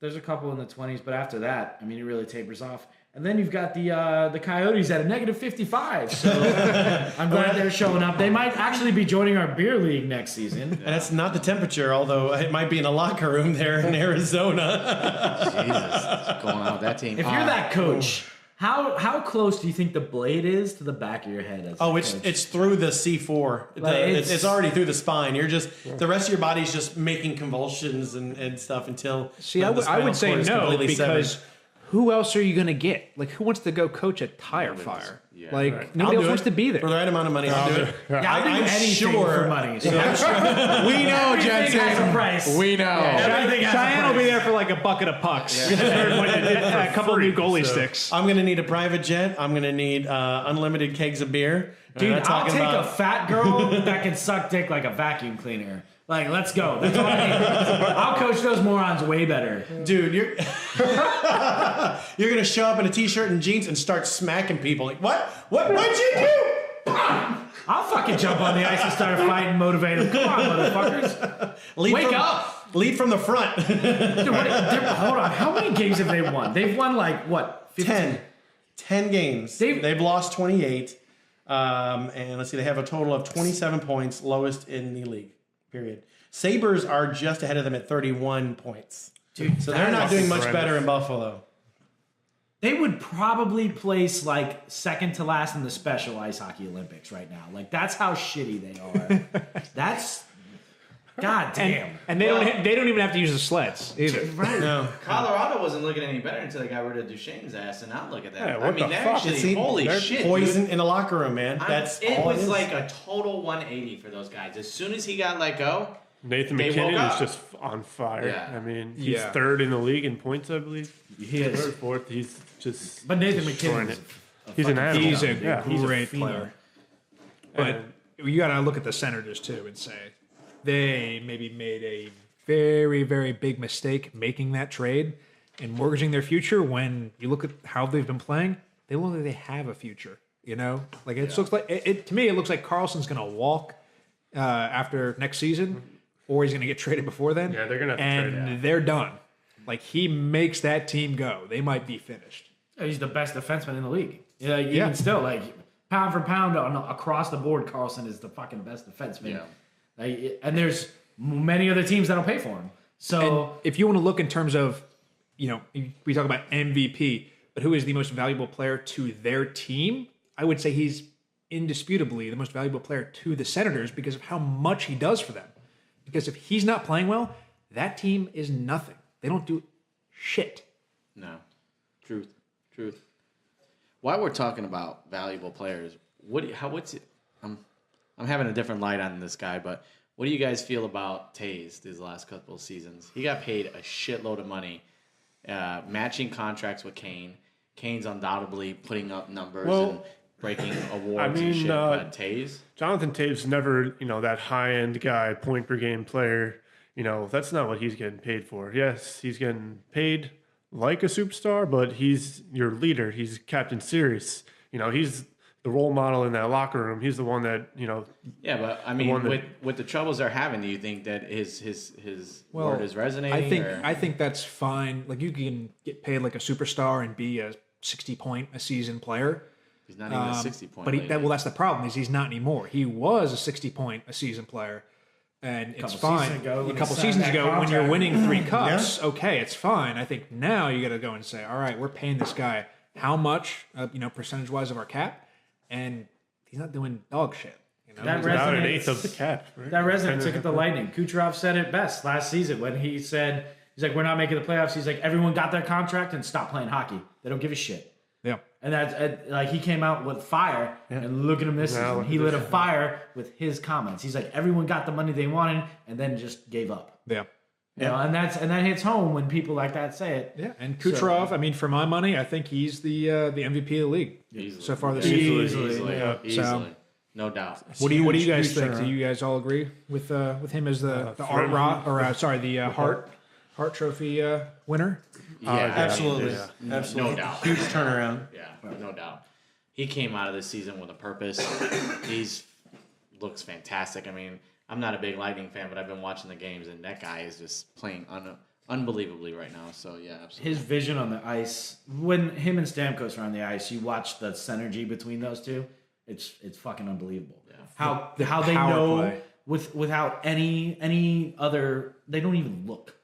There's a couple in the 20s, but after that, I mean, it really tapers off. And then you've got the Coyotes at a negative 55. So I'm glad they're showing up. They might actually be joining our beer league next season. And that's not the temperature, although it might be in a locker room there in Arizona. Jesus, what's going on with that team? If you're that coach, how close do you think the blade is to the back of your head? As a coach? It's through the C4. It's already through the spine. You're just the rest of your body's just making convulsions and stuff until. See, I would say no, because severed. who else are you going to get? Like, who wants to go coach at Tire Fire? Yeah. Like, nobody else wants to be For the there. right amount of money. I'll do it. Yeah, I'll do I'm anything sure- for money. So we know, everything has a price. We know. Everything has a Cheyenne will be price. there for like a bucket of pucks. A couple new goalie sticks. I'm going to need a private jet. I'm going to need unlimited kegs of beer. Dude, I'm not I'll talking take a about- fat girl that can suck dick like a vacuum cleaner. Like, let's go. That's all I need. I'll coach those morons way better. Dude, you're you're gonna show up in a t-shirt and jeans and start smacking people. Like, what'd you do? I'll fucking jump on the ice and start a fight and motivate them. Come on, motherfuckers. Wake up. Lead from the front. Dude, hold on. How many games have they won? They've won like, what, 15? 10 games. They've lost 28. And let's see, they have a total of 27 points, lowest in the league, period. Sabres are just ahead of them at 31 points. Dude, so they're not doing much better in Buffalo. They would probably place like second to last in the Special Ice Hockey Olympics right now. Like, that's how shitty they are. That's... God damn. And they don't even have to use the sleds either. Right. No. Colorado wasn't looking any better until they got rid of Duchesne's ass, and now look at that. Yeah, I what mean, the they're fuck? actually, holy They're shit. poison dude. in the locker room, man. It was like a total 180 for those guys. As soon as he got let go, Nathan They woke McKinnon up. is just on fire. Yeah. I mean, he's Yeah. third in the league in points, I believe. He is. Third, fourth. He's just. But Nathan destroying McKinnon it. is He's an animal. He's a Yeah. great phenom. player. But you got to look at the Senators too and say they maybe made a very, very big mistake making that trade and mortgaging their future. When you look at how they've been playing, they look like they have a future. You know, like it looks like it to me. It looks like Carlson's going to walk after next season, or he's going to get traded before then. Yeah, they're gonna have to and trade him. they're done. Like he makes that team go. They might be finished. He's the best defenseman in the league. Yeah, even still, like pound for pound across the board, Carlson is the fucking best defenseman. Yeah. Like, and there's many other teams that'll pay for him. So And if you want to look in terms of, you know, we talk about MVP, but who is the most valuable player to their team? I would say he's indisputably the most valuable player to the Senators because of how much he does for them. Because if he's not playing well, that team is nothing. They don't do shit. no. Truth. While we're talking about valuable players, what's it? I'm having a different light on this guy, but what do you guys feel about Taze these last couple of seasons? He got paid a shitload of money, matching contracts with Kane. Kane's undoubtedly putting up numbers and breaking awards and shit. But Taze, Jonathan Taves never, that high-end guy, point per game player. That's not what he's getting paid for. Yes, he's getting paid like a superstar, but he's your leader. He's Captain Serious. He's the role model in that locker room. He's the one that, yeah, but I mean, with the troubles they're having, do you think that his word is resonating? I think that's fine. Like you can get paid like a superstar and be a 60-point a season player. He's not even a 60-point. But that's the problem is he's not anymore. He was a 60-point a season player. And it's fine. A couple seasons ago, when you're winning 3 cups, okay, it's fine. I think now you got to go and say, all right, we're paying this guy how much, percentage-wise of our cap, and he's not doing dog shit. that he's about an resonates. eighth of the cap. Right? That resonates. Look at the Lightning. Kucherov said it best last season when he said, he's like, we're not making the playoffs. He's like, everyone got their contract and stopped playing hockey. They don't give a shit. Yeah. And that's like he came out with fire, and look at him this season. He lit a fire with his comments. He's like, everyone got the money they wanted, and then just gave up. Yeah. You know, and that hits home when people like that say it. Yeah. And Kucherov, for my money, I think he's the MVP of the league so far this season. Easily. No doubt. What do you guys think? Do you guys all agree with him as the Hart Trophy winner? Yeah, Absolutely. No doubt. Huge turnaround. Yeah, no doubt. He came out of this season with a purpose. Looks fantastic. I'm not a big Lightning fan, but I've been watching the games, and that guy is just playing unbelievably right now. So, yeah, absolutely. His vision on the ice, when him and Stamkos are on the ice, you watch the synergy between those two. It's fucking unbelievable. Yeah. How they know play. without any other, they don't even look.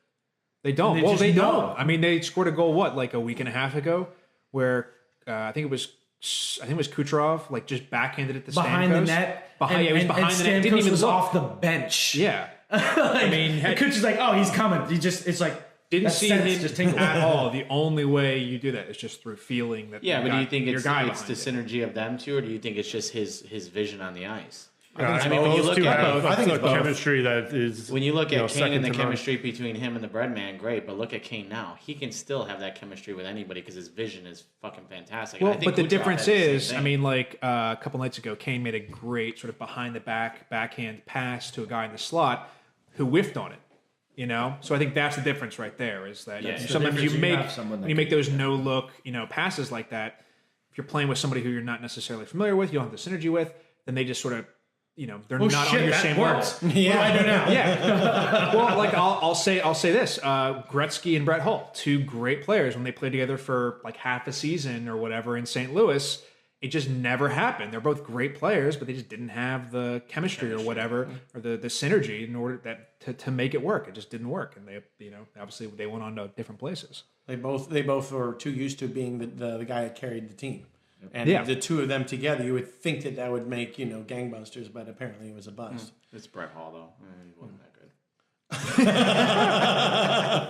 They don't. They Well, just they know. don't. They scored a goal, like a week and a half ago, where I think it was Kucherov, like just backhanded it to Behind Stamkos. the net. He was behind the net. Stamkos Didn't even was look. off the bench. Yeah. And Kucher's like, oh, he's coming. It's like, Didn't that see sense him just tingled. at all. The only way you do that is just through feeling that. Yeah, but do you think your it's guy the behind it. synergy of them two, or do you think it's just his vision on the ice? I mean, when you look at both. I think it's both. chemistry that is. When you look at Kane second and the to none. chemistry between him and the bread man, great. But look at Kane now; he can still have that chemistry with anybody because his vision is fucking fantastic. Well, And I think but the Kucherov difference had the same is, thing. a couple nights ago, Kane made a great sort of behind the backhand pass to a guy in the slot who whiffed on it. So I think that's the difference right there. Is that Yeah. sometimes difference you you make have someone that when you make those no look passes like that. If you're playing with somebody who you're not necessarily familiar with, you don't have the synergy with, then they just sort of they're not on your same level. Yeah, I do now. Yeah. Well, like I'll say this: Gretzky and Brett Hull, two great players. When they played together for like half a season or whatever in St. Louis, it just never happened. They're both great players, but they just didn't have the chemistry or whatever, or the synergy in order to make it work. It just didn't work, and they obviously they went on to different places. They both were too used to being the guy that carried the team. And Yeah. the two of them together, you would think that would make, gangbusters, but apparently it was a bust. It's Brett Hall, though. He wasn't that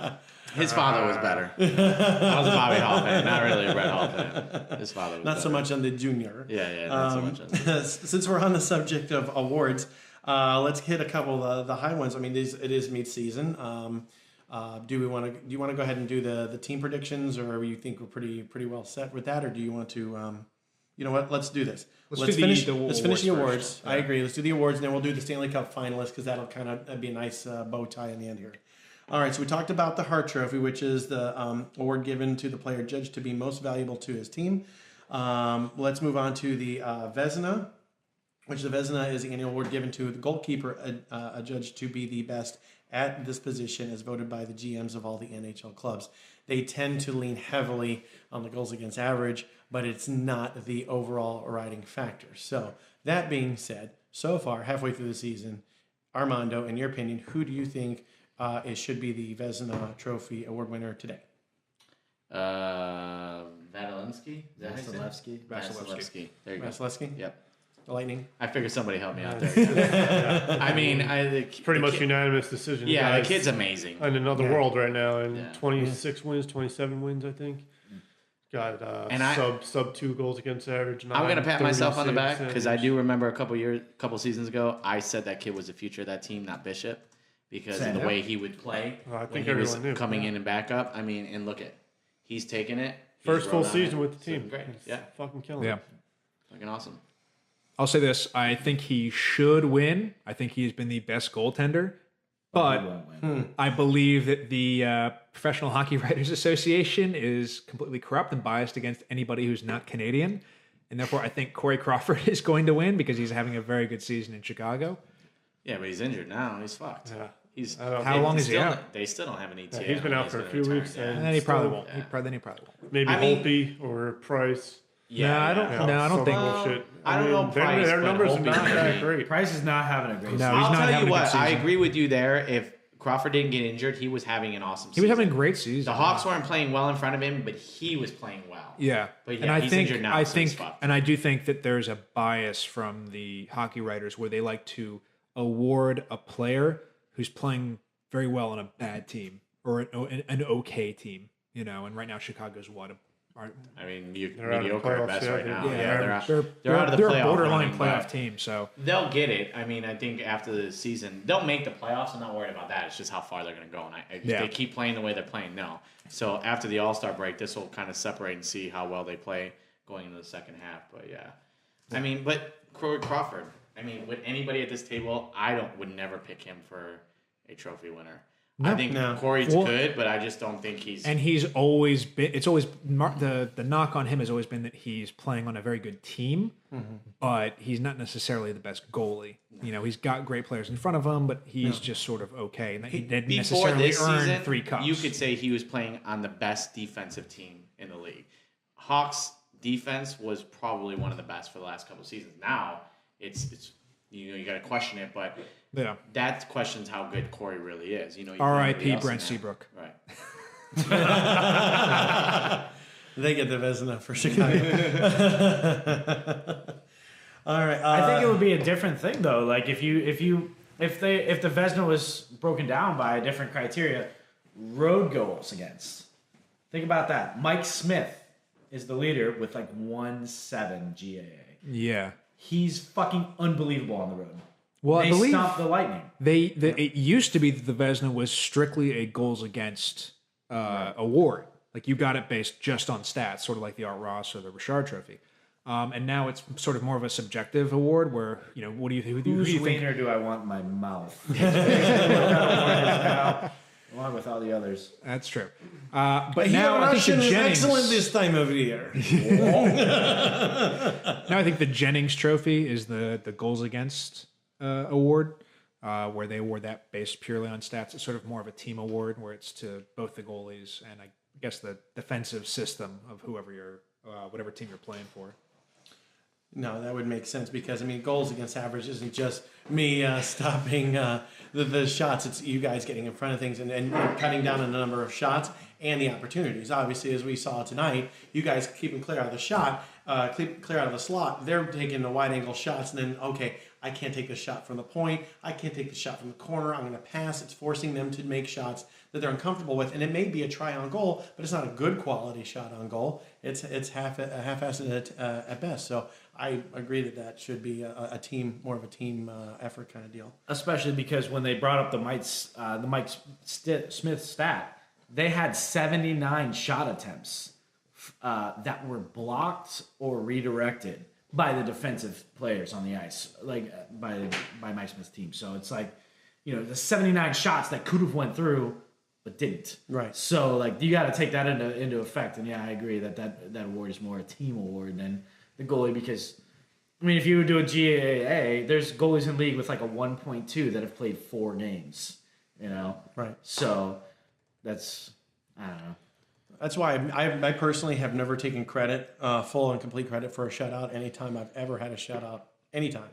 good. His father was better. I was a Bobby Hall fan, not really a Brett Hall fan. His father was Not better. so much on the junior. Yeah, not so much on the Since we're on the subject of awards, let's hit a couple of the high ones. I mean, it is mid-season. Do you want to go ahead and do the team predictions, or you think we're pretty well set with that, or do you want to? You know what? Let's do this. Let's finish the awards. First. I agree. Let's do the awards, and then we'll do the Stanley Cup finalists because that'll kind of be a nice bow tie in the end here. All right. So we talked about the Hart Trophy, which is the award given to the player judged to be most valuable to his team. Let's move on to the Vezina, which the Vezina is the annual award given to the goalkeeper, adjudged to be the best at this position as voted by the GMs of all the NHL clubs. They tend to lean heavily on the goals against average, but it's not the overall riding factor. So that being said, so far, halfway through the season, Armando, in your opinion, who do you think it should be the Vezina Trophy award winner today? Vasilevsky? Vasilevsky. There you go. Vasilevsky? Yep. The Lightning? I figured somebody helped me out there. I mean, Pretty much unanimous decision. Yeah, the guys. kid's amazing. In another world right now, and Yeah. 26 wins, 27 wins, I think. Got sub 2 goals against average. I'm gonna pat myself on the back 36 because I do remember a couple seasons ago I said that kid was the future of that team, not Bishop, because of the way he would play I think when he was everyone knew. coming in and back up. I mean, and look at he's taken it. He's First full rode on season it. with the It's team. been great. It's Yeah, fucking killing Yeah. it. fucking awesome. I'll say this: I think he should win. I think he's been the best goaltender, but I believe that the Professional Hockey Writers Association is completely corrupt and biased against anybody who's not Canadian, and therefore I think Corey Crawford is going to win because he's having a very good season in Chicago. Yeah, but he's injured now. He's fucked. Yeah. He's How long is he out? They still don't have an ETA. he's been out for a few weeks, Yeah. and And then he probably still- won't. He probably won't. Maybe I mean- Holtby or Price. No, I don't. No, I don't some think. bullshit. I don't know Price, Their but numbers are Holtby not maybe. that great. Price is not having a great season. No, he's I'll not tell having you a good what. I season. agree with you there. If Crawford didn't get injured, he was having an awesome He season. was having a great season. The Hawks weren't playing well in front of him, but he was playing well. Yeah, But and yeah, I he's think injured now, I so he's think, fucked. and I do think that there's a bias from the hockey writers where they like to award a player who's playing very well on a bad team or an okay team. And right now Chicago's what? I mean, They're out of the mediocre at playoffs, best yeah, right they're- now. Yeah, They're out of the they're a playoff borderline running, playoff but team. So they'll get it. I mean, I think after the season, they'll make the playoffs. I'm not worried about that. It's just how far they're going to go. And if Yeah. they keep playing the way they're playing, no. So after the All-Star break, this will kind of separate and see how well they play going into the second half. But yeah. I mean, but Corey Crawford, I mean, with anybody at this table, would never pick him for a trophy winner. I think Corey's good, but I just don't think he's. and he's always been. It's always the knock on him has always been that he's playing on a very good team, but he's not necessarily the best goalie. He's got great players in front of him, but he's just sort of okay, and he didn't Before necessarily this earn season, 3 cups. you could say he was playing on the best defensive team in the league. Hawks defense was probably one of the best for the last couple of seasons. Now it's you got to question it, but Yeah. that questions how good Corey really is. R.I.P. Brent Seabrook. Right. They get the Vezina for Chicago. All right. I think it would be a different thing though. Like if the Vezina was broken down by a different criteria, road goals against. Think about that. Mike Smith is the leader with like 1.7 GAA. Yeah. He's fucking unbelievable on the road. Well, They I believe stopped the Lightning. it used to be that the Vezina was strictly a goals against award. Like you got it based just on stats, sort of like the Art Ross or the Richard Trophy. And now it's sort of more of a subjective award where, what do you think? Who do Whose you think? wiener do I want in my mouth? Along with all the others. That's true. But Here now I think Russian the is Jennings, excellent this time of year. now I think the Jennings Trophy is the goals against award, where they award that based purely on stats. It's sort of more of a team award where it's to both the goalies and I guess the defensive system of whatever team you're playing for. No, that would make sense because, I mean, goals against average isn't just me stopping the shots. It's you guys getting in front of things and cutting down on the number of shots and the opportunities. Obviously, as we saw tonight, you guys keeping clear out of the shot, clear out of the slot. They're taking the wide angle shots and then, okay, I can't take the shot from the point. I can't take the shot from the corner. I'm going to pass. It's forcing them to make shots that they're uncomfortable with. And it may be a try on goal, but it's not a good quality shot on goal. It's half-assed at best. So I agree that should be more of a team effort kind of deal. Especially because when they brought up the Mike Smith stat, they had 79 shot attempts that were blocked or redirected by the defensive players on the ice, like by Mike Smith's team. So it's like, the 79 shots that could have went through but didn't. Right. So like you got to take that into effect. And yeah, I agree that award is more a team award than the goalie because, I mean, if you would do a GAA, there's goalies in the league with like a 1.2 that have played 4 games, Right. So that's, I don't know. That's why I personally have never taken credit, full and complete credit for a shutout anytime I've ever had a shutout, anytime.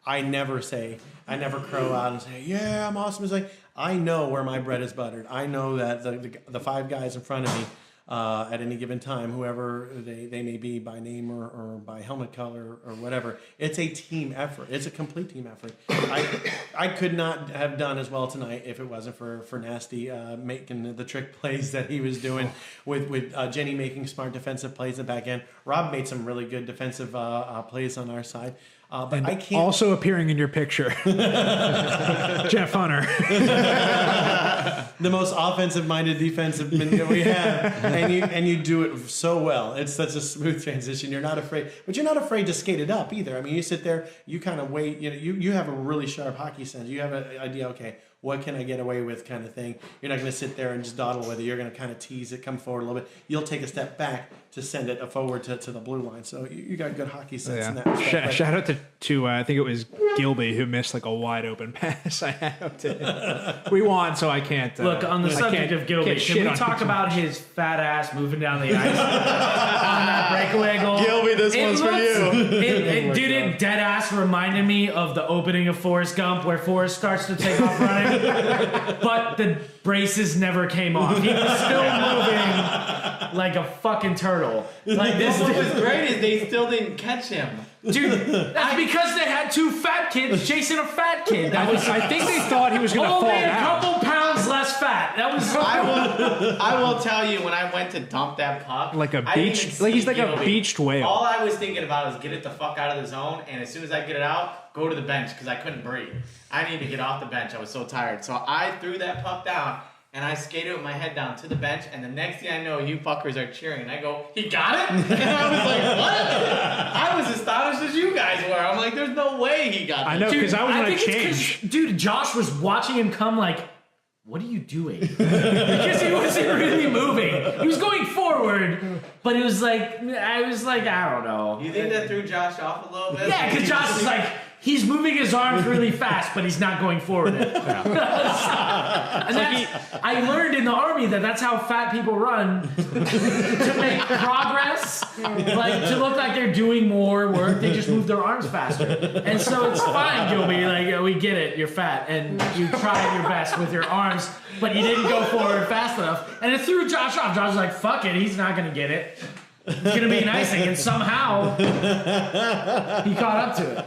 I never crow out and say, yeah, I'm awesome. It's like, I know where my bread is buttered. I know that the 5 guys in front of me at any given time, whoever they may be by name or by helmet color or whatever, it's a team effort. It's a complete team effort. I could not have done as well tonight if it wasn't for Nasty making the trick plays that he was doing with Jenny making smart defensive plays in the back end. Rob made some really good defensive plays on our side. But and I can't. Also appearing in your picture, Jeff Hunter, the most offensive-minded defensive man that we have, and you do it so well. It's such a smooth transition. You're not afraid, but you're not afraid to skate it up either. I mean, you sit there, you kind of wait. You have a really sharp hockey sense. You have an idea. Okay, what can I get away with, kind of thing. You're not going to sit there and just dawdle with it. You're going to kind of tease it, come forward a little bit. You'll take a step back to send it forward to the blue line. So you got good hockey sense in that respect. Shout out to I think it was Gilby who missed like a wide open pass. I had to. We won, so I can't. Look, on the subject of Gilby, can we talk about his fat ass moving down the ice on that breakaway goal? Gilby, this one's for you. Dude, dead ass reminded me of the opening of Forrest Gump where Forrest starts to take off running, but the braces never came off. He was still moving like a fucking turtle. Like this. What was great is they still didn't catch him. Dude, that's because they had 2 fat kids chasing a fat kid. I think they thought he was going to fall only a down. couple pounds less fat. That was. I will tell you, when I went to dump that puck, Like a I didn't beach, even like he's see like a Gilby. beached whale. All I was thinking about was get it the fuck out of the zone, and as soon as I get it out, go to the bench because I couldn't breathe. I needed to get off the bench. I was so tired, so I threw that puck down. And I skated with my head down to the bench, and the next thing I know, you fuckers are cheering. And I go, he got it? And I was like, what? I was astonished as you guys were. I'm like, there's no way he got that. I know, because I was going to think it's change. 'cause, dude, Josh was watching him come like, what are you doing? Because he wasn't really moving. He was going forward, but it was like, I don't know. You think that threw Josh off a little bit? Yeah, because Josh is like, he's moving his arms really fast, but he's not going forward. And I learned in the Army that's how fat people run to make progress, like to look like they're doing more work. They just move their arms faster, and so it's fine, Gilby. Like we get it, you're fat, and you tried your best with your arms, but you didn't go forward fast enough, and it threw Josh off. Josh was like, "Fuck it, he's not gonna get it." It's gonna be an icing, and somehow he caught up to it.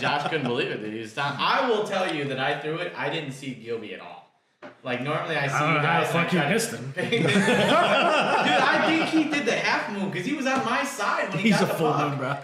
Josh couldn't believe it. Dude. He was down. I will tell you that I threw it. I didn't see Gilby at all. Like normally I see you guys. Fuck you missed him. Dude, I think he did the half moon because he was on my side when he got the puck. bro.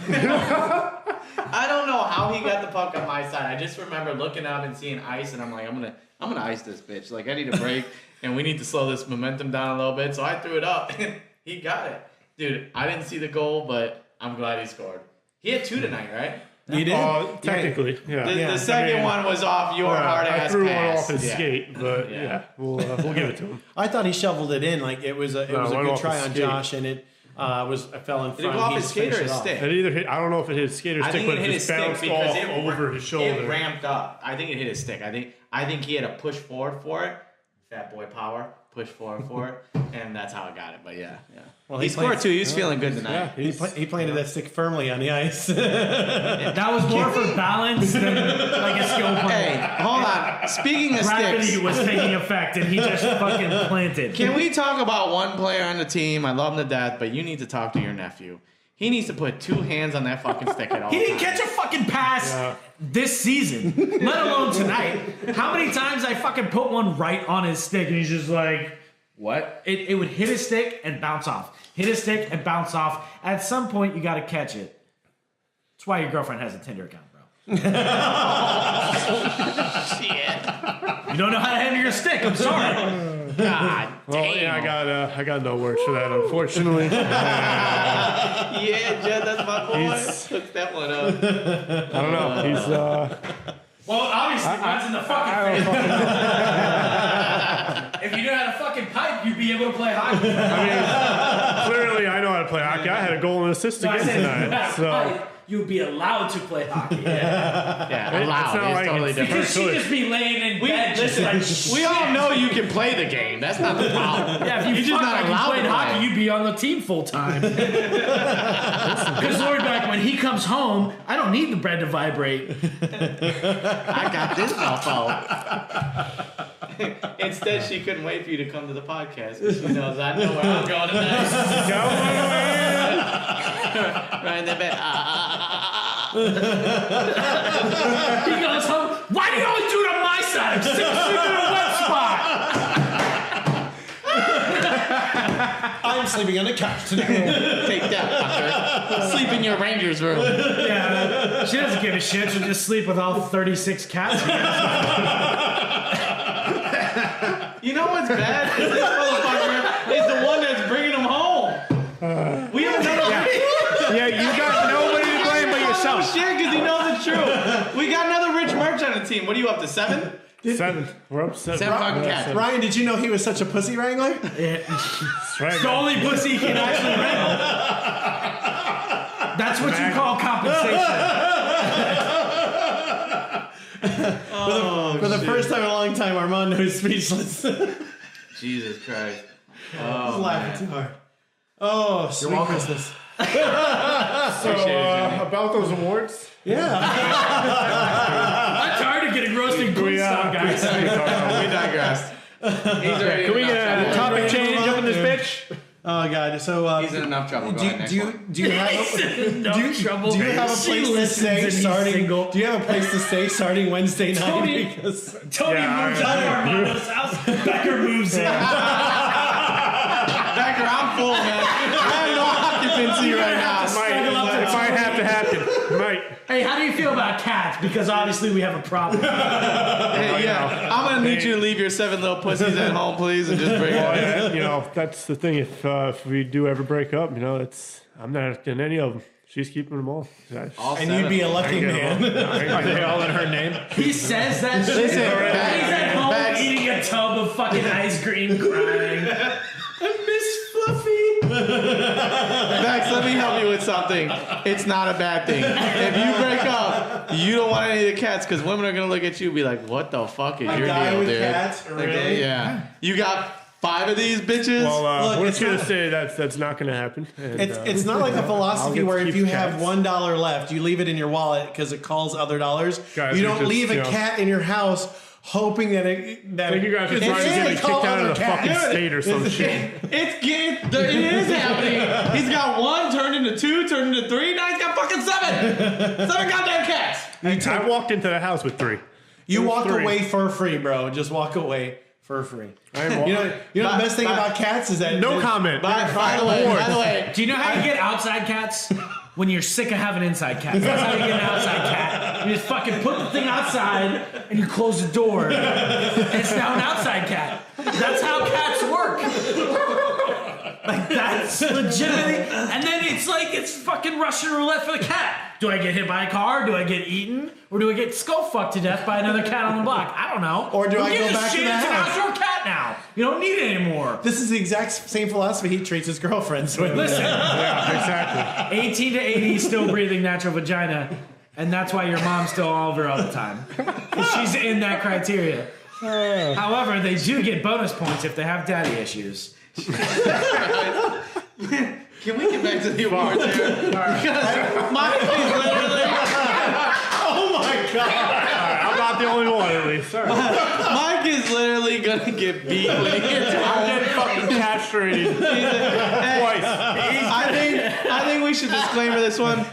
I don't know how he got the puck on my side. I just remember looking up and seeing ice, and I'm like, I'm gonna ice this bitch. Like I need a break, and we need to slow this momentum down a little bit. So I threw it up, and he got it. Dude, I didn't see the goal, but I'm glad he scored. He had 2 tonight, right? You did? Technically, yeah. The second one was off your hard ass pass. I threw one off his skate, but we'll give it to him. I thought he shoveled it in like it was a good try on Josh, and I fell in Did it front. go off He his just skate or finished his it off. stick? It either hit. I don't know if it hit his skate or I stick, think but it hit it his just stick bounced because off it over his shoulder. It ramped up. I think it hit his stick. I think he had to push forward for it. Fat boy power. Push forward for it. And that's how I got it. But yeah. Well, he scored too. He was feeling good tonight. He planted that stick firmly on the ice. That was more for balance than like a skill play. Hey, hold on. Speaking of Gravity sticks, was taking effect, and he just fucking planted. can we talk about one player on the team? I love him to death, but you need to talk to your nephew. He needs to put 2 hands on that fucking stick at all He didn't times. catch a fucking pass this season, let alone tonight. How many times I fucking put one right on his stick, and he's just like, what? It would hit his stick and bounce off. Hit his stick and bounce off. At some point, you got to catch it. That's why your girlfriend has a Tinder account, bro. Shit. You don't know how to handle your stick. I'm sorry. God Well, damn. yeah, I got no words for that, unfortunately. Yeah, Jed, that's my boy. Hook that one up. I don't know. He's Well, obviously, mine's in the fucking face. If you knew how to fucking pipe, you'd be able to play hockey. clearly I know how to play hockey. I had a goal and assist again tonight. So you'd be allowed to play hockey. Yeah, It's allowed. not It's like totally it's- different. Because she'd just be laying in bed. Listen, just like, we all know you can play the game. That's not the problem. yeah, if you You're just fuck not like you allowed played to hockey, play. you'd be on the team full time. Because Lord, like when he comes home, I don't need the bread to vibrate. I got this mofo. Instead, she couldn't wait for you to come to the podcast because she knows I know where I'm going tonight. Right in the bed. He goes home. Why do you always do it on my side? I'm sleeping in a wet spot. I'm sleeping on the couch tonight. Take that, fucker. Sleep in your Rangers room. Yeah, she doesn't give a shit. She'll just sleep with all 36 cats. You know what's bad? Is this motherfucker is the one that's bringing them home. We have another. yeah, you got nobody to blame but Oh yourself. shit, because he knows the truth. We got another rich merch on the team. What are you up to? 7? 7. We're up 7. 7 fucking cats. Ryan, did you know he was such a pussy wrangler? That's right. The only pussy he can actually wrangle. That's what you call compensation. For the first time in a long time, Armando is speechless. Jesus Christ. He's laughing too hard. Oh, sweet Christmas. So, about those awards? Yeah. I'm tired of getting roasted good stuff, guys. We digressed. He's already Can we in get enough a trouble. topic change up in this bitch? Oh God. So He's in enough trouble. Go ahead, next one. do you have No trouble. do you have a She place to listens stay and he's starting? single. Do you have a place to stay starting Wednesday night? Tony- Because Tony Yeah, moves out of Armando's house. Becker moves in. Becker, I'm full, man. I have no occupancy right now. Snuggle up to It might have to happen. It might. Hey, how do you feel about cats? Because obviously we have a problem. Hey, yeah, I'm gonna need you to leave your 7 little pussies at home, please, and just bring Well, it. yeah, that's the thing. If we do ever break up, I'm not getting any of them. She's keeping them all. All and 7. you'd be a lucky man. Are they all in her name? He says that shit. Listen, He's at home Max. eating a tub of fucking ice cream, crying. I miss Fluffy. Max, let me help you with something. It's not a bad thing. If you break up, you don't want any of the cats because women are gonna look at you and be like, "What the fuck is your guy deal, with dude?" cats? Really? Yeah. You got 5 of these bitches. Well, Look, we're it's just gonna not- say that's not gonna happen. And, It's not like a I'll philosophy get where to if keep you have cats. $1 left, you leave it in your wallet because it calls other dollars. Guys, you we don't just, leave a you know- cat in your house hoping that it I think you guys are it's trying to gonna get me call kicked out other of the cats. fucking state or some shit. it is happening. He's got 1 turned into 2, turned into 3. Now he's got fucking 7. 7 goddamn cats. I walked into the house with 3. You walk 3. away for free, bro. Just walk away for free. am You know the best thing about cats is that No comment. By the way, Do you know how you get outside cats? When you're sick of having inside cats. That's how you get an outside cat. You just fucking put the thing outside and you close the door. And it's now an outside cat. That's how cats work. Like, that's legitimately. And then it's like it's fucking Russian roulette for the cat. Do I get hit by a car? Do I get eaten? Or do I get skull fucked to death by another cat on the block? I don't know. Or do Who I go gives a back to shit? the It's an house? outdoor cat now. You don't need it anymore. This is the exact same philosophy he treats his girlfriends with. Listen, Yeah, exactly. 18 to 80, still breathing natural vagina. And that's why your mom's still Oliver all the time. 'Cause she's in that criteria. However, they do get bonus points if they have daddy issues. Can we get back to the awards here? Mike is literally. Oh my god! I'm not the only one, at least. Sorry. Mike is literally gonna get beat when he gets I'm home. getting fucking castrated twice. I think we should disclaimer this one.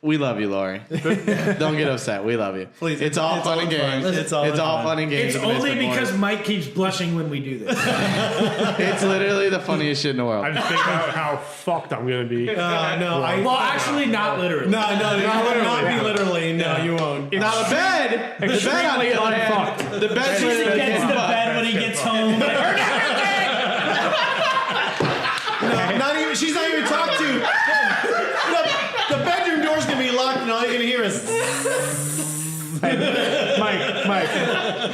We love you, Lori. Don't get upset. We love you. Please, it's all fun and games. It's all fun and games. It's with only Misfit because Boys. Mike keeps blushing when we do this. It's literally the funniest shit in the world. I just think about how fucked I'm gonna be. No, Well, actually, not literally. not be literally. No, you won't. Now the bed, Extremely unfucked. the bed's He literally gets to bed when he gets home. Not even. She's not even talked to. The bedroom door's gonna be locked, and all you're gonna hear is. Mike,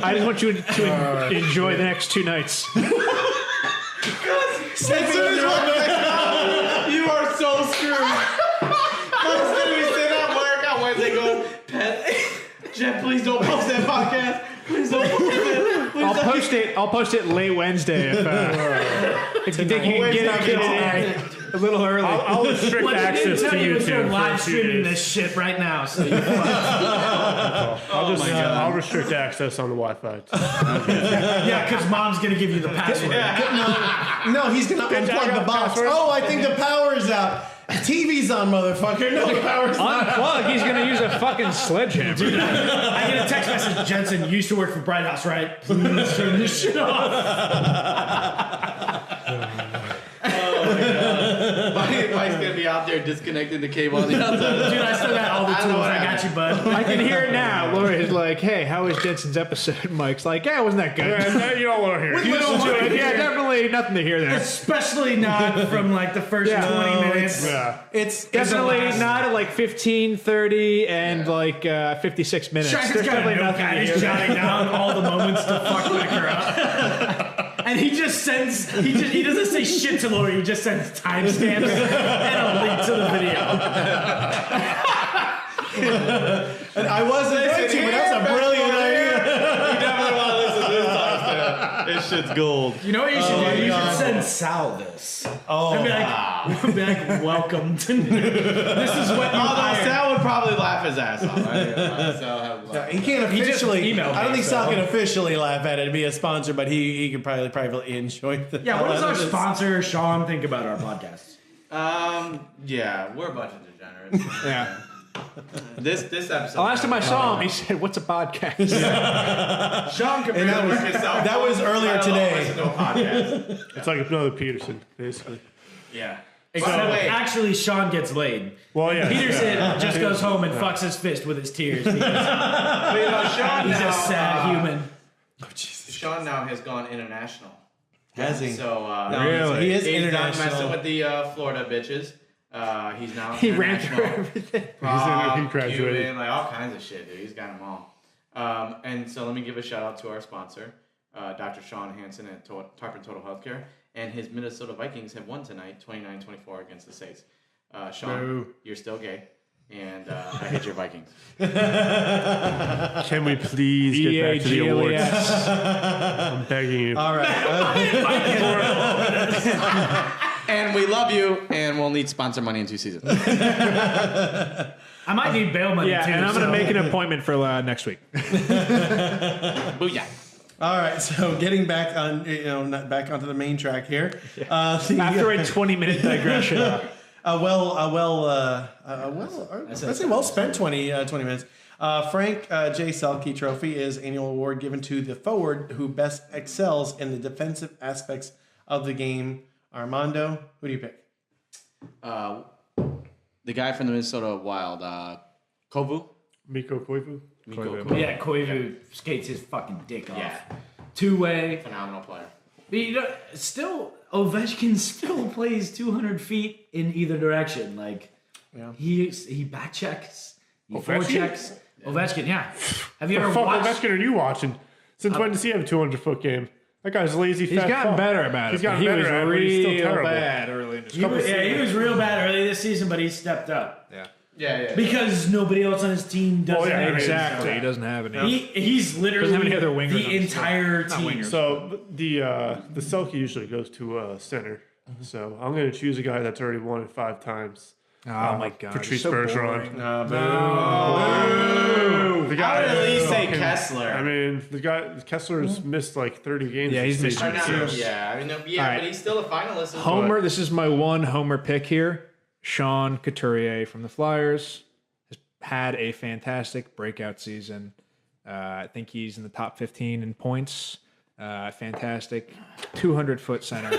I just want you to enjoy the next 2 nights. As soon as one gets out, you are so screwed. Mike's gonna be sitting at work on Wednesday going, Pet, Jeff, please don't post that podcast. Please don't post it. I'll post it late Wednesday if you think you can get it a little early. I'll restrict What they didn't access tell to you is YouTube they're for live a few streaming days. this shit right now. So you I'll restrict access on the Wi-Fi. yeah, because mom's gonna give you the password. No, he's gonna I unplug got the box. password. Oh, I think the power's out. TV's on, motherfucker. No, the power's not. Unplug. He's gonna use a fucking sledgehammer. I get a text message. Jensen, you used to work for Bright House, right? Please turn this shit off. Mike's gonna be out there disconnecting the cable on the outside. Dude, I still got all the I don't know tools. what I got happened. you, bud. I can hear it now. Lori's like, "Hey, how was Jensen's episode?" Mike's like, "Yeah, wasn't that good?" Yeah, you don't want to hear it. You don't do it. Yeah, definitely nothing to hear there. Especially not from like the first 20 minutes. Yeah. It's Definitely last- not at like 15, 30, and like 56 minutes. Shaka's There's got a definitely notepad. nothing to He's hear there. jotting down all the moments to fuck Becker up. And he just sends, he doesn't say shit to Lori, he just sends timestamps and a link to the video. And I wasn't going to, but that's a brilliant idea. You definitely want to listen to this time. This shit's gold. You know what you should do? You should send Sal this. Oh, And be like, welcome to this is what you Although hired. Sal would probably laugh his ass off. he can't He just officially. emailed I don't me, think so. Sal can officially laugh at it and be a sponsor, but he could probably privately enjoy the. Yeah, what does hell our out of this. sponsor, Sean, think about our podcast? Yeah, we're a bunch of degenerates. Yeah. This episode. The last time I saw him, he said, "What's a podcast?" Sean And that was earlier today. Listen to a podcast. It's like another Peterson, basically. Yeah. Except wait. actually, Sean gets laid. Well, yeah. Peterson just goes home and fucks his fist with his tears because But, you know, Sean he's now, a sad human. Sean now has gone international. Has he? So Really? He is he's international. not messing with the Florida bitches. He's now He ran international. through everything. Prom, He graduated. Cuban, like all kinds of shit, dude. He's got them all. And so let me give a shout out to our sponsor, Dr. Sean Hansen at Tarpon Total Healthcare. And his Minnesota Vikings have won tonight, 29-24 against the Saints. Sean, you're still gay. And I hate your Vikings. Can we please get back to the awards? I'm begging you. All right. And we love you, and we'll need sponsor money in 2 seasons. I might need bail money Yeah, too. and I'm going to make an appointment for next week. Booyah. All right. So getting back on, back onto the main track here. After a 20-minute digression. I'd say well spent 20 minutes. Frank J. Selke Trophy is annual award given to the forward who best excels in the defensive aspects of the game. Armando, who do you pick? The guy from the Minnesota Wild, Kovu. Miko Koivu. Yeah, Koivu skates his fucking dick off. Yeah. Two-way. Phenomenal player. But still, Ovechkin still plays 200 feet in either direction. Like, he back checks, he forward checks. Ovechkin, yeah. Have you ever watched? Ovechkin are you watching? Since when does he have a 200-foot game? That guy's lazy. He's gotten better about it. He's gotten he better was at it, but he's still real terrible. bad early in his career. He was real bad early this season, but he stepped up. Yeah. Because nobody else on his team does it. Exactly. He doesn't have any. He's literally Doesn't have any other wingers on the his entire Not team. wingers. So the Selke usually goes to center. So I'm going to choose a guy that's already won it 5 times. Oh my God. Patrice so Bergeron. boring. The guy I would at least say fucking- Kessler. I mean, the guy Kessler's missed like 30 games. Yeah, he's this missed season. I know, Yes. but he's still a finalist. Homer, this is my one Homer pick here. Sean Couturier from the Flyers has had a fantastic breakout season. I think he's in the top 15 in points. Fantastic 200-foot center.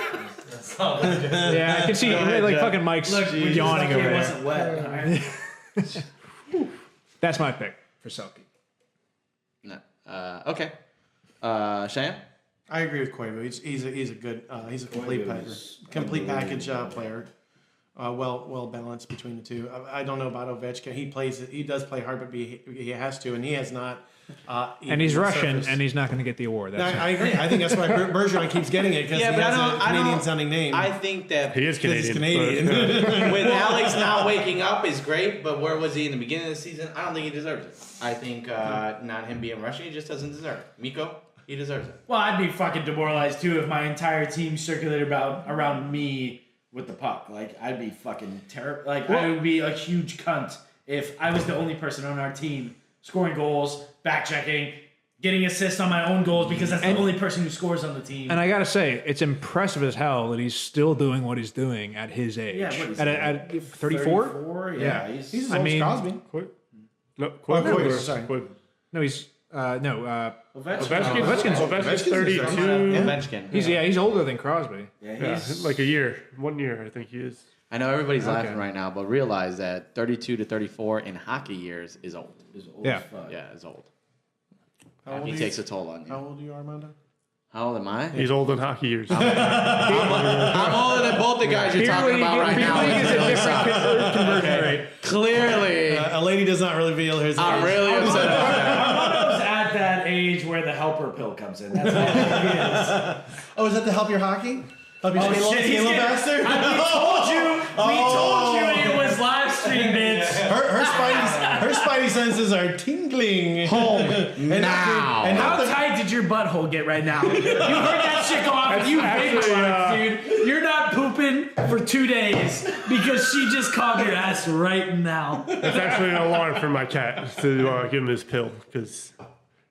Yeah, I can see like fucking Mike's yawning over It there. wasn't wet. All right. That's my pick for Selke. No. Okay. Cheyenne? I agree with Quavo. He's a good he's a complete package player. Well balanced between the two. I don't know about Ovechkin. He does play hard, but he has to, and he has not. And he's Russian, surfaced. and he's not going to get the award. That's I agree. I think that's why Bergeron keeps getting it because he has a Canadian-sounding name. I think that He is Because Canadian. he's Canadian. with Alex not waking up is great, but where was he in the beginning of the season? I don't think he deserves it. I think not him being Russian, he just doesn't deserve it. Miko, he deserves it. Well, I'd be fucking demoralized too if my entire team circulated around me with the puck. Like, I'd be fucking terrible. Like, I would be a huge cunt if I was the only person on our team scoring goals, back checking, getting assists on my own goals because that's the only person who scores on the team. And I gotta say, it's impressive as hell that he's still doing what he's doing at his age. Yeah, what is at 34? Yeah. He's as I old as mean- Crosby. Quavo. Sorry. No, he's Ovechkin's 32. Ovechkin. he's older than Crosby. Yeah, like a year. 1 year, I think he is. I know everybody's laughing right now, but realize that 32 to 34 in hockey years is old. Yeah. Yeah, it's old. How old He are takes you? a toll on you. How old are you, Armando? How old am I? He's old in hockey years. I'm older than both the guys you're talking about right now. is a different conversion rate. Clearly, A lady does not reveal his I'm age. really upset about that. Armando's at that age where the helper pill comes in. That's all he is. Oh, is that to help your hockey? Help your Oh shit, he's little getting, bastard? we told you it was live stream, bitch. Her spidey senses are tingling. Home And now. and How not the- tight did your butthole get right now? You heard that shit go off and you actually, vaporized, dude. You're not pooping for 2 days because she just called your ass right now. It's actually an alarm for my cat to give him his pill because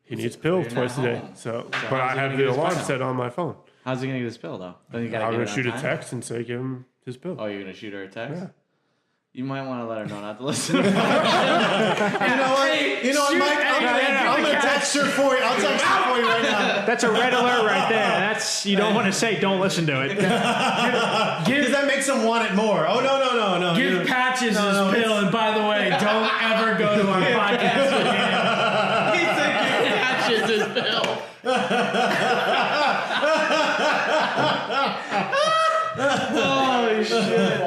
he needs pills twice a day. So, but I how's he have gonna the get his alarm pill? set on my phone. How's he gonna get his pill though? Then you gotta I'm get gonna it on shoot a time? text and say give him his pill. Oh, you're gonna shoot her a text? Yeah. You might want to let her know not to listen. You know what? You know what, Mike? I'm gonna text her for you. I'll text her for you right now. That's a red alert right there. That's you don't want to say. Don't listen to it. Because that makes them want it more. Oh no. Give Patches his pill, and by the way, don't ever go to our podcast again. He said give Patches his pill. Holy shit.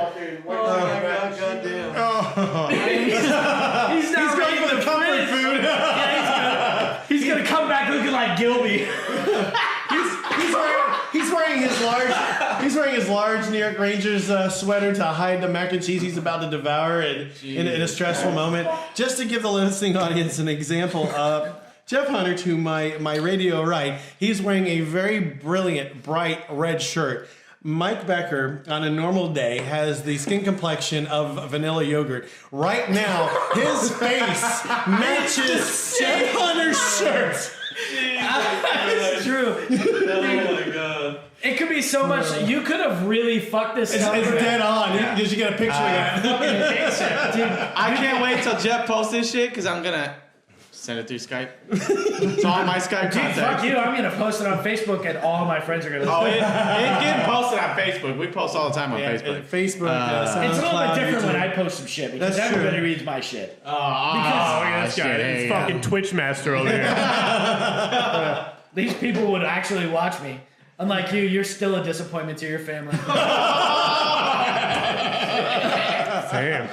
He's not He's going ready for the comfort food. Yeah, he's gonna come back looking like Gilby. He's wearing his large New York Rangers sweater to hide the mac and cheese he's about to devour in a stressful moment. Just to give the listening audience an example, Jeff Hunter, to my radio right, he's wearing a very brilliant, bright red shirt. Mike Becker, on a normal day, has the skin complexion of vanilla yogurt. Right now, his face matches Jeff Hunter's shirt. It's true. Oh my god. It could be so much. You could have really fucked this It's up. dead on. Did you get a picture of that? Dude, I can't wait till Jeff posts this shit because I'm gonna send it through Skype. It's all my Skype dude, fuck contacts. you. I'm gonna post it on Facebook, and all my friends are gonna. Oh, it getting posted on Facebook. We post all the time on Facebook. Facebook, It's a little SoundCloud, bit different when YouTube. I post some shit because That's true. everybody reads my shit. Oh, look at this guy. shit, He's yeah. fucking Twitch master over here. These people would actually watch me. Unlike you, you're still a disappointment to your family. Damn.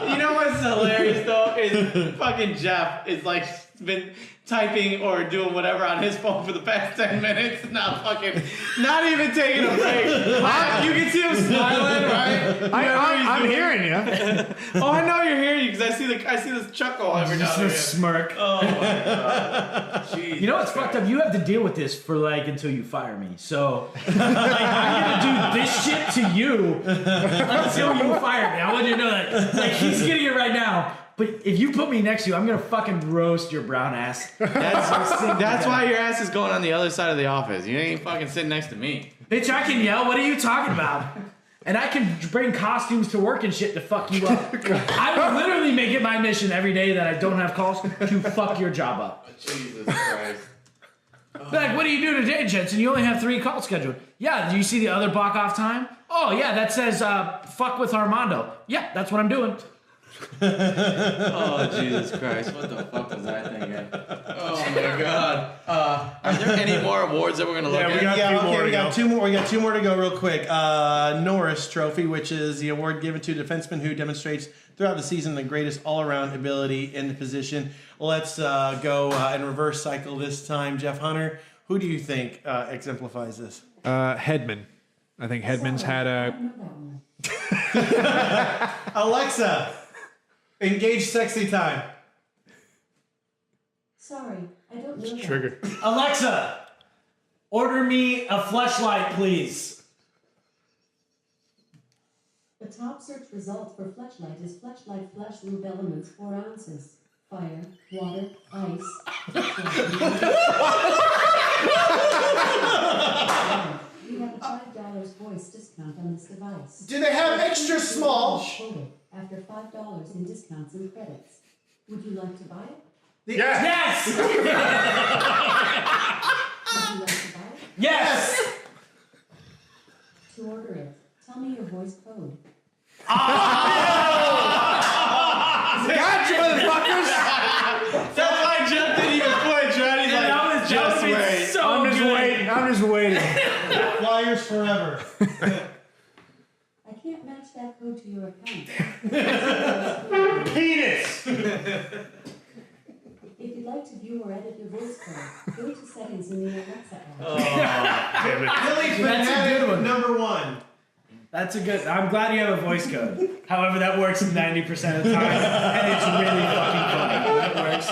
You know what's hilarious though is fucking Jeff is like been typing or doing whatever on his phone for the past 10 minutes, not even taking a break. You can see him smiling, right? I'm hearing you. Oh, I know you're hearing you because I see this chuckle every now Just and a again. smirk. Oh my god. Jeez. You know what's fucked up? You have to deal with this for like until you fire me. So like, I'm gonna do this shit to you until you fire me. I want you to know that. Like he's getting it right now. But if you put me next to you, I'm gonna fucking roast your brown ass. That's why your ass is going on the other side of the office. You ain't fucking sitting next to me. Bitch, I can yell. What are you talking about? And I can bring costumes to work and shit to fuck you up. I would literally make it my mission every day that I don't have calls to fuck your job up. Jesus Christ. Be like, what do you do today, Jensen? You only have 3 calls scheduled. Yeah, do you see the other block off time? Oh, yeah, that says fuck with Armando. Yeah, that's what I'm doing. Oh, Jesus Christ. What the fuck was I thinking? Oh, my God. Are there any more awards that we're going to look at? We got two more. We got 2 more to go real quick. Norris Trophy, which is the award given to a defenseman who demonstrates throughout the season the greatest all-around ability in the position. Let's go in reverse cycle this time. Jeff Hunter, who do you think exemplifies this? Hedman. I think Hedman's had a... Alexa, engage sexy time. Sorry, I don't know that. Trigger. Alexa, order me a fleshlight, please. The top search result for Fleshlight is Fleshlight Flesh Lube Elements 4 ounces. Fire, water, ice. We have a $5 voice discount on this device. Do they have extra small? Quoted after $5 in discounts and credits. Would you like to buy it? Yes! Would you like to buy it? Yes! To order it, tell me your voice code. Gotcha, motherfuckers! That's why Jeff didn't even flinch, right? He's like, just wait. So I'm just waiting. Flyers forever. I can't match that code to your account. Penis! If you'd like to view or edit your voice code, go to settings in the Alexa app. Damn it. Billy That's a good one. Number 1. That's a good... I'm glad you have a voice code. However, that works 90% of the time, and it's really fucking funny. That works.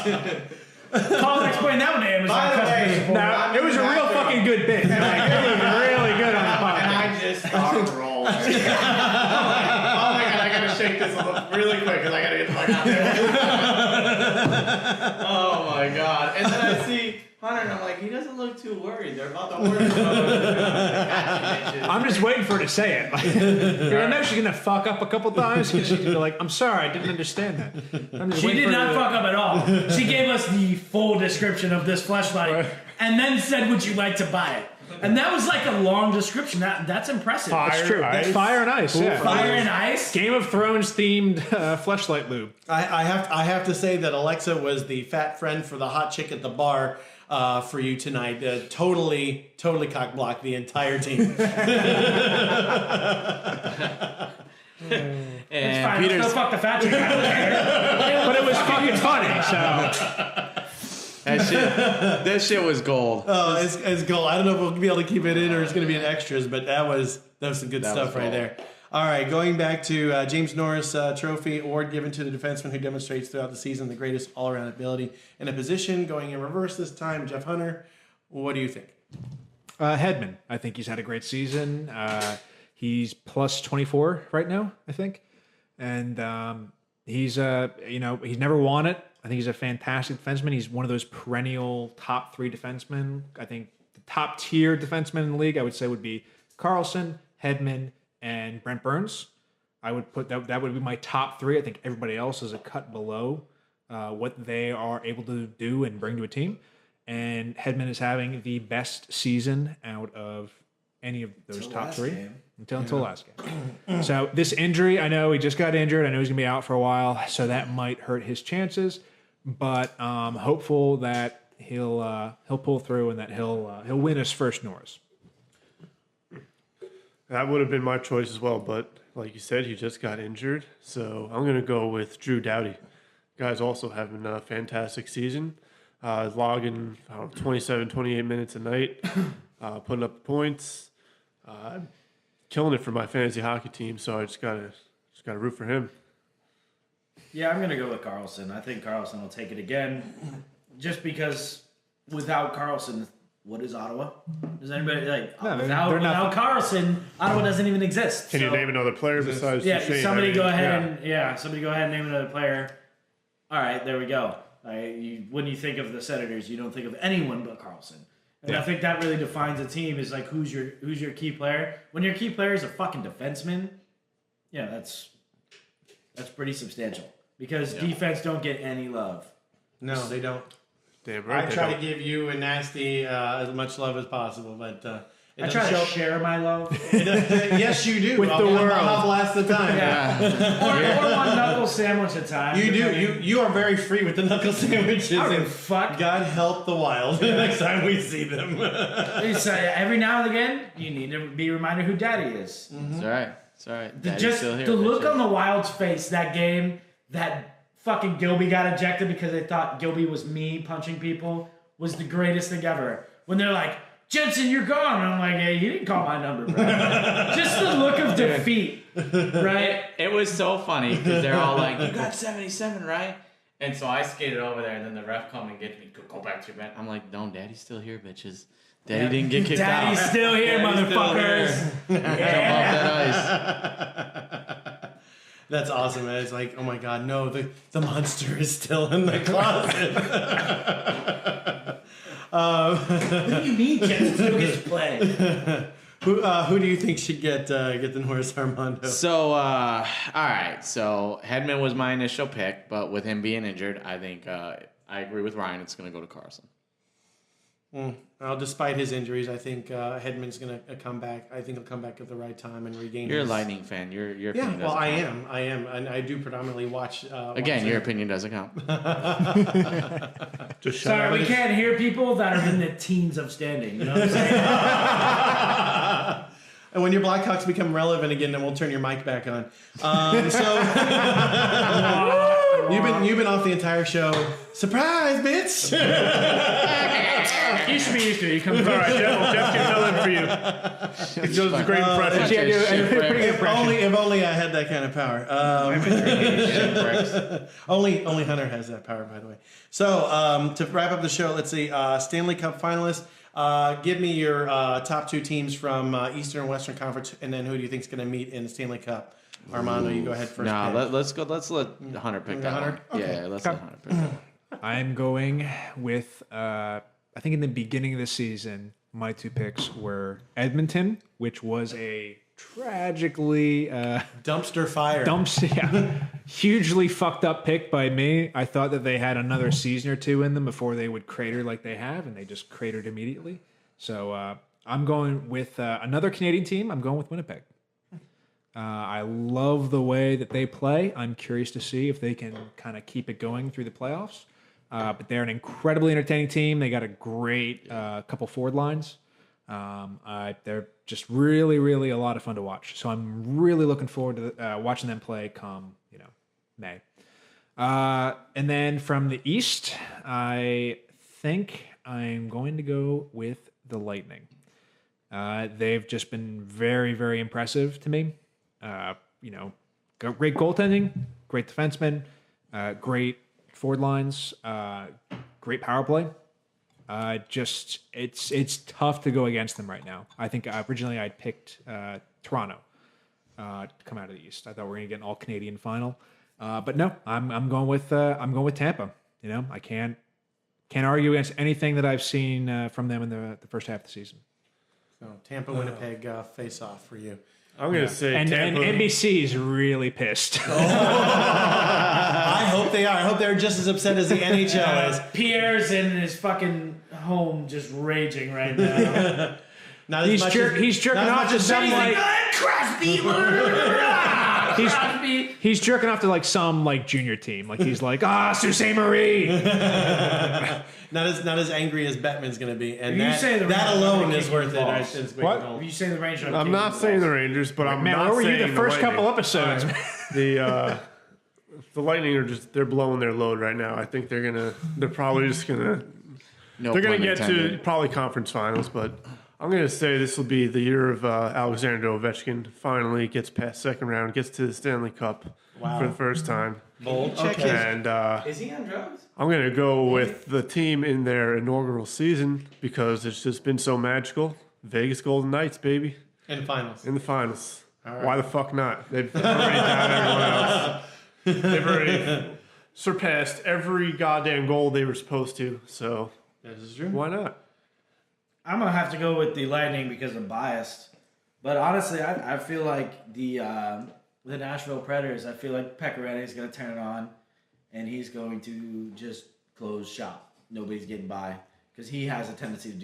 Call and explain that one to Amazon By the customer way, support. Now, it was a real fucking good bit. Like, it was really good on the And podcast. I just started rolling. Oh my God, I gotta shake this really quick because I gotta get the fuck out there. Oh my God. And then I see Hunter and I'm like, he doesn't look too worried. They're about to order something. I'm just waiting for her to say it. Like, I know she's gonna fuck up a couple times because she's gonna be like, "I'm sorry, I didn't understand that." I'm just She waiting did for her not to- fuck up at all. She gave us the full description of this fleshlight and then said, would you like to buy it? And that was like a long description. That's impressive. That's true. That's Ice. fire and ice. Yeah. Fire and ice? Game of Thrones themed fleshlight lube. I have to say that Alexa was the fat friend for the hot chick at the bar for you tonight. Totally cock blocked the entire team. It's fine. Peter's... Still fuck the fat chick. I don't care. But it was fucking funny. So That shit was gold. Oh, it's gold. I don't know if we'll be able to keep it in or it's going to be in extras, but that was some good stuff right there. All right, going back to James Norris Trophy Award given to the defenseman who demonstrates throughout the season the greatest all-around ability in a position. Going in reverse this time, Jeff Hunter. What do you think? Hedman, I think he's had a great season. He's plus 24 right now, I think, and he's he's never won it. I think he's a fantastic defenseman. He's one of those perennial top 3 defensemen. I think the top tier defensemen in the league, I would say, would be Carlson, Hedman, and Brent Burns. I would put that would be my top 3. I think everybody else is a cut below what they are able to do and bring to a team. And Hedman is having the best season out of any of those top 3 until last game. So this injury, I know he just got injured. I know he's gonna be out for a while, so that might hurt his chances. But hopeful that he'll pull through and that he'll win his first Norris. That would have been my choice as well, but like you said, he just got injured. So I'm going to go with Drew Doughty. Guy's also having a fantastic season. Logging 27, 28 minutes a night, putting up points, killing it for my fantasy hockey team. So I just gotta root for him. Yeah, I'm gonna go with Carlson. I think Carlson will take it again, just because without Carlson, what is Ottawa? Does anybody without Carlson, Ottawa doesn't even exist. Can you name another player besides? Duchesne? Somebody go ahead and name another player. All right, there we go. When you think of the Senators, you don't think of anyone but Carlson. And I think that really defines a team. Is like who's your key player. When your key player is a fucking defenseman, that's pretty substantial because defense don't get any love. No, they don't. Damn right. I try to give you and Nasty as much love as possible, but I try to share my love. Yes, you do. With the world. Baja Blast the time. Yeah. or one knuckle sandwich at a time. You do. You are very free with the knuckle sandwiches. And fuck. God help the Wild next time we see them. Every now and again, you need to be reminded who Daddy is. It's all right. It's all right. Daddy's Just still here, the look bitches. on the Wild's face that game, that fucking Gilby got ejected because they thought Gilby was me punching people, was the greatest thing ever. When they're like, Jensen, you're gone. And I'm like, hey, you didn't call my number, bro. Just the look of defeat, right? It was so funny because they're all like, you got 77, right? And so I skated over there, and then the ref come and get me, go back to your bed. I'm like, no, Daddy's still here, bitches. Daddy didn't get kicked out. Daddy's still here, motherfuckers. Jump off that ice. That's awesome, man. It's like, oh my God, no, the monster is still in the closet. What do you mean Jensen still gets to play? Who do you think should get the Norris Armando? So, all right. So Hedman was my initial pick, but with him being injured, I think I agree with Ryan. It's going to go to Carlson. Well, despite his injuries, I think Hedman's going to come back. I think he'll come back at the right time and regain. You're his... a Lightning fan. Your yeah. opinion Well, doesn't I am, and I do predominantly watch. Again, your opinion doesn't count. Just Sorry, we can't hear people that are in the teens of standing. You know what I'm saying? And when your Blackhawks become relevant again, then we'll turn your mic back on. You've been off the entire show. Surprise, bitch! You should be used to it. You come All right, Jeff can fill in for you. He does a great impression. If only I had that kind of power. Only Hunter has that power, by the way. So to wrap up the show, let's see. Stanley Cup finalists. Give me your top two teams from Eastern and Western Conference, and then who do you think is going to meet in the Stanley Cup? Armando, you go ahead first. No, let's go. Let's let Hunter pick that Hunter? one. Okay. Yeah, let's let Hunter pick that one. I'm going with, I think in the beginning of the season, my two picks were Edmonton, which was a tragically Dumpster fire. hugely fucked up pick by me. I thought that they had another season or two in them before they would crater like they have, and they just cratered immediately. So I'm going with another Canadian team. I'm going with Winnipeg. I love the way that they play. I'm curious to see if they can kind of keep it going through the playoffs. But they're an incredibly entertaining team. They got a great couple forward lines. They're just really, really a lot of fun to watch. So I'm really looking forward to watching them play come, May. And then from the East, I think I'm going to go with the Lightning. They've just been very, very impressive to me. Great goaltending, great defensemen, great forward lines, great power play. It's tough to go against them right now. I think originally I'd picked Toronto to come out of the East. I thought we were gonna get an all Canadian final, but no, I'm going with Tampa. I can't argue against anything that I've seen from them in the first half of the season. So Tampa Winnipeg face off for you. I'm going to say And Tampa. NBC is really pissed. I hope they are. I hope they're just as upset as the NHL is. Pierre's in his fucking home just raging right now. Not as He's much jerking as, off to some like. he's jerking off to like some like junior team. Like he's like, Sault Ste. Marie. Not as angry as Bettman's going to be, and You say the that Rangers alone are is worth it. false. What? If you say the Rangers, I'm not saying the Rangers, but I'm Man, not where were you saying the first couple Lightning. episodes? The Lightning are they're blowing their load right now. I think they're probably just gonna No they're gonna pun get to intended. probably conference finals, but I'm gonna say this will be the year of Alexander Ovechkin finally gets past second round, gets to the Stanley Cup for the first time. Bold. Check Okay. And Is he on drugs? I'm gonna go with the team in their inaugural season because it's just been so magical. Vegas Golden Knights, baby, And finals. in the finals. right. Why the fuck not? They've already done everyone else. They've already surpassed every goddamn goal they were supposed to. So This is true. why not? I'm gonna have to go with the Lightning because I'm biased. But honestly, I feel like the Nashville Predators. I feel like Pekka is gonna turn it on, and he's going to just close shop. Nobody's getting by because he has a tendency to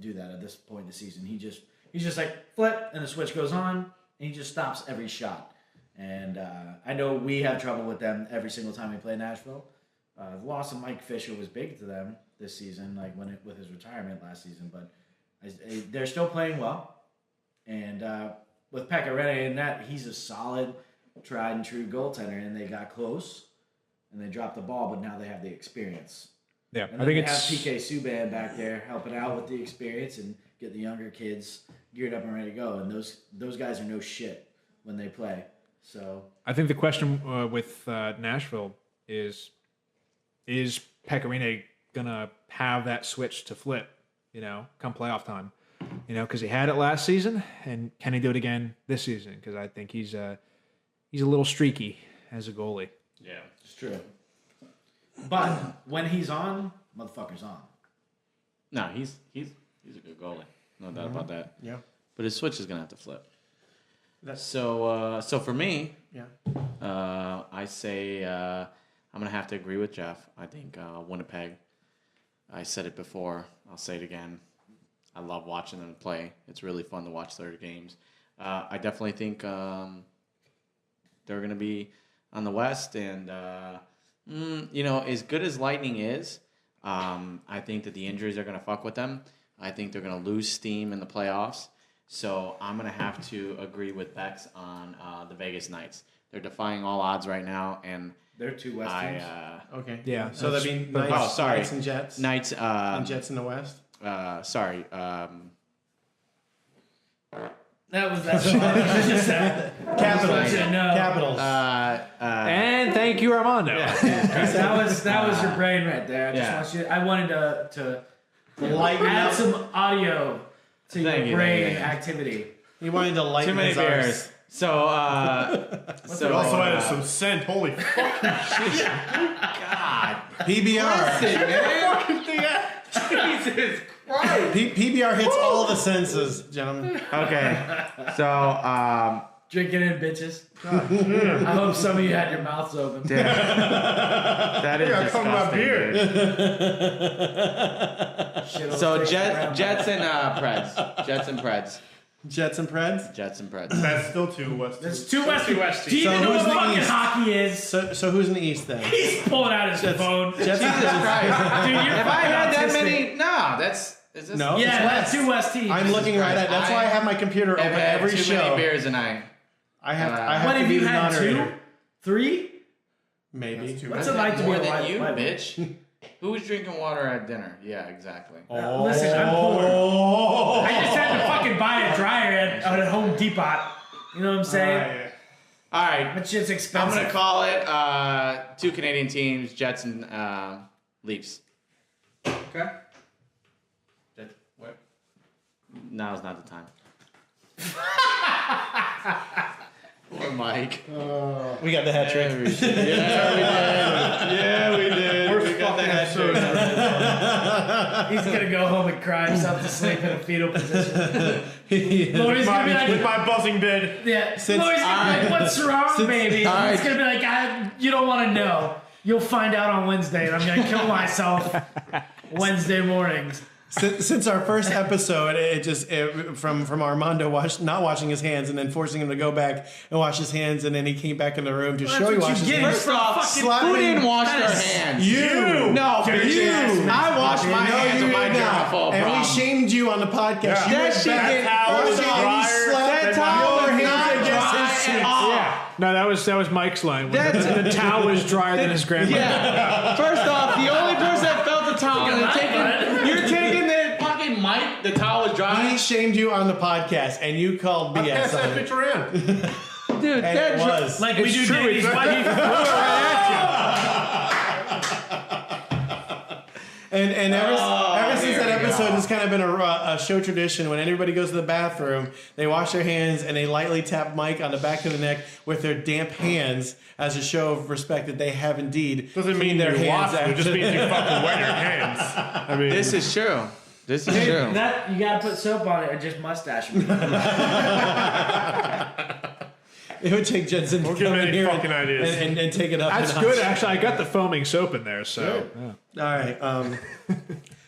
do that at this point in the season. He's just like flip, and the switch goes on, and he just stops every shot. And I know we have trouble with them every single time we play Nashville. The loss of Mike Fisher was big to them this season, like with his retirement last season. But they're still playing well, and with Pekka Rinne and that, he's a solid, tried and true goaltender. And they got close, and they dropped the ball, but now they have the experience. Yeah, And I think they it's have PK Subban back there helping out with the experience and get the younger kids geared up and ready to go. And those guys are no shit when they play. So I think the question with Nashville is Pekka Rinne gonna have that switch to flip? Come playoff time. Because he had it last season, and can he do it again this season? Because I think he's a little streaky as a goalie. Yeah. it's true. But when he's on, motherfucker's on. No, he's a good goalie. No doubt about that. Yeah. But his switch is gonna have to flip. So for me, Yeah. I say I'm gonna have to agree with Jeff. I think Winnipeg. I said it before. I'll say it again. I love watching them play. It's really fun to watch their games. I definitely think they're gonna be on the West, and as good as Lightning is, I think that the injuries are gonna fuck with them. I think they're gonna lose steam in the playoffs. So I'm going to have to agree with Bex on the Vegas Knights. They're defying all odds right now, and They're two West teams. Okay. Yeah, So that'd be Knights, sorry. Knights and Jets. Knights. And Jets in the West. Sorry. That's what I was just saying. Capitals. No. Capitals. And thank you, Armando. That was your brain right there. I wanted to Lighten add up. some audio to Thank your you, brain thank you. activity. He wanted to lighten Too many his arse. beers. So, It also added some scent. Holy fuck. PBR. Jesus Christ. PBR hits all the senses, gentlemen. Okay. So, Drinking in, bitches. I hope some of you had your mouths open. that is talking about disgusting, beer. dude. Shit, So, Jets and Preds. Jets and Preds. Jets and Preds. Jets and Preds. That's still two West. There's two West. two West Do you So even know who's what the fucking East? hockey is? So who's in the East then? He's pulling out his phone. Jets and Jesus Preds. Christ. Dude, you're If I fucking had that autistic. many, no, that's is this? No. Yeah, It's that's West. two West teams. I'm looking right at. That's why I have my computer I've open had every too show. many beers tonight. I have. I What have What to have be you the had? moderator. 2? 3? Maybe. What's it like to be more a than white you, man? bitch? Who's drinking water at dinner? Yeah, exactly. Listen, I'm poor. Oh. I just had to fucking buy a dryer at Home Depot. You know what I'm saying? All right, That shit's I'm expensive. gonna call it two Canadian teams, Jets and Leafs. Okay. What? Now's not the time. Poor Mike. We got the hat trick. Yeah, we did. Worst fucking episode ever. He's gonna go home and cry himself to sleep in a fetal position. Lori's gonna be With like, my buzzing bed. yeah. Since- Lori's gonna be like, what's wrong, baby? all He's right. gonna be like, you don't want to know. You'll find out on Wednesday, and I'm gonna kill myself Wednesday mornings. Since our first episode, from Armando not washing his hands and then forcing him to go back and wash his hands, and then he came back in the room to show he washed his hands. First off, who didn't wash their hands? You. No, bitches. I washed my hands with my germaphobe. And we shamed you on the podcast. Yeah. That shit didn't. That towel was not dry at all. Yeah. No, that was Mike's line. The towel was drier than his grandma. Yeah. First off, the only person that felt the towel, you're taking the fucking mic. The towel was dry. He shamed you on the podcast, and you called BS Pass on that it. picture in. Dude, And that it was. Like we do true. Danny's It's buddy. And ever since that episode, it's kind of been a show tradition. When anybody goes to the bathroom, they wash their hands and they lightly tap Mike on the back of the neck with their damp hands as a show of respect that they have indeed Doesn't mean cleaned their you hands. wash them. It just means you fucking wet your hands. I mean, This is true. This is true. That you gotta put soap on it or just mustache. It would take Jensen to We'll give come him in any here fucking ideas. and take it up. That's a notch. good, actually. I got the foaming soap in there, so. Yeah. All right.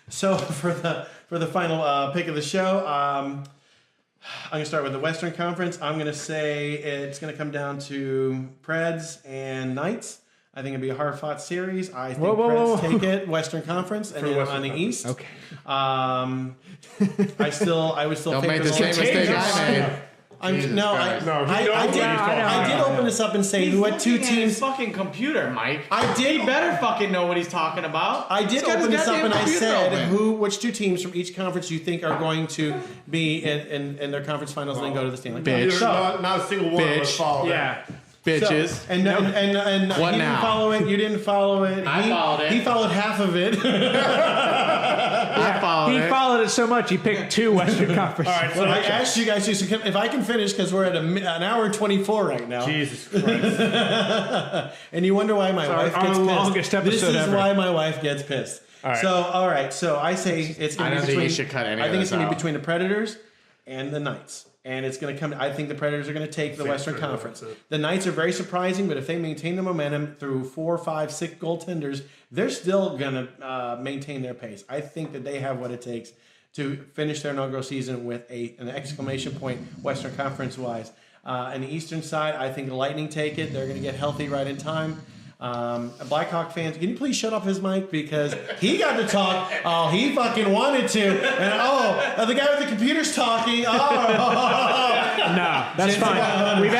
So for the final pick of the show, I'm gonna start with the Western Conference. I'm gonna say it's gonna come down to Preds and Knights. I think it'd be a hard-fought series. I think Preds take it Western Conference, and then Western on the Conference. East. Okay. I would still Don't pick make the the same mistake I made. I did open this up and say what two teams. Fucking computer, Mike. I did. He better fucking know what he's talking about. I did He's got open his this up and goddamn I computer said open. which two teams from each conference you think are going to be in their conference finals and then go to the Stanley Cup. Bitch. not a single one of us Bitch. followed Yeah. Bitches. So, and What he now? didn't follow it. You didn't follow it. I followed it. He followed half of it. I followed He it. followed it so much, he picked 2 Western Conference. All right, so I asked you guys if I can finish because we're at an hour 24 right now. Jesus Christ. And you wonder why my wife our gets pissed. longest episode This is ever. why my wife gets pissed. right. So I say it's going I to don't be think between. you should cut any I of think it's this going to be out. between the Predators and the Knights. And it's going to come. I think the Predators are going to take the Western pretty well, Conference. that's it. The Knights are very surprising, but if they maintain the momentum through 4, 5, 6 goaltenders, they're still going to maintain their pace. I think that they have what it takes to finish their inaugural season with an exclamation point Western Conference wise. On the Eastern side, I think the Lightning take it. They're going to get healthy right in time. Blackhawk fans, can you please shut off his mic because he got to talk. Oh, he fucking wanted to, and the guy with the computer's talking. No, that's fine. We've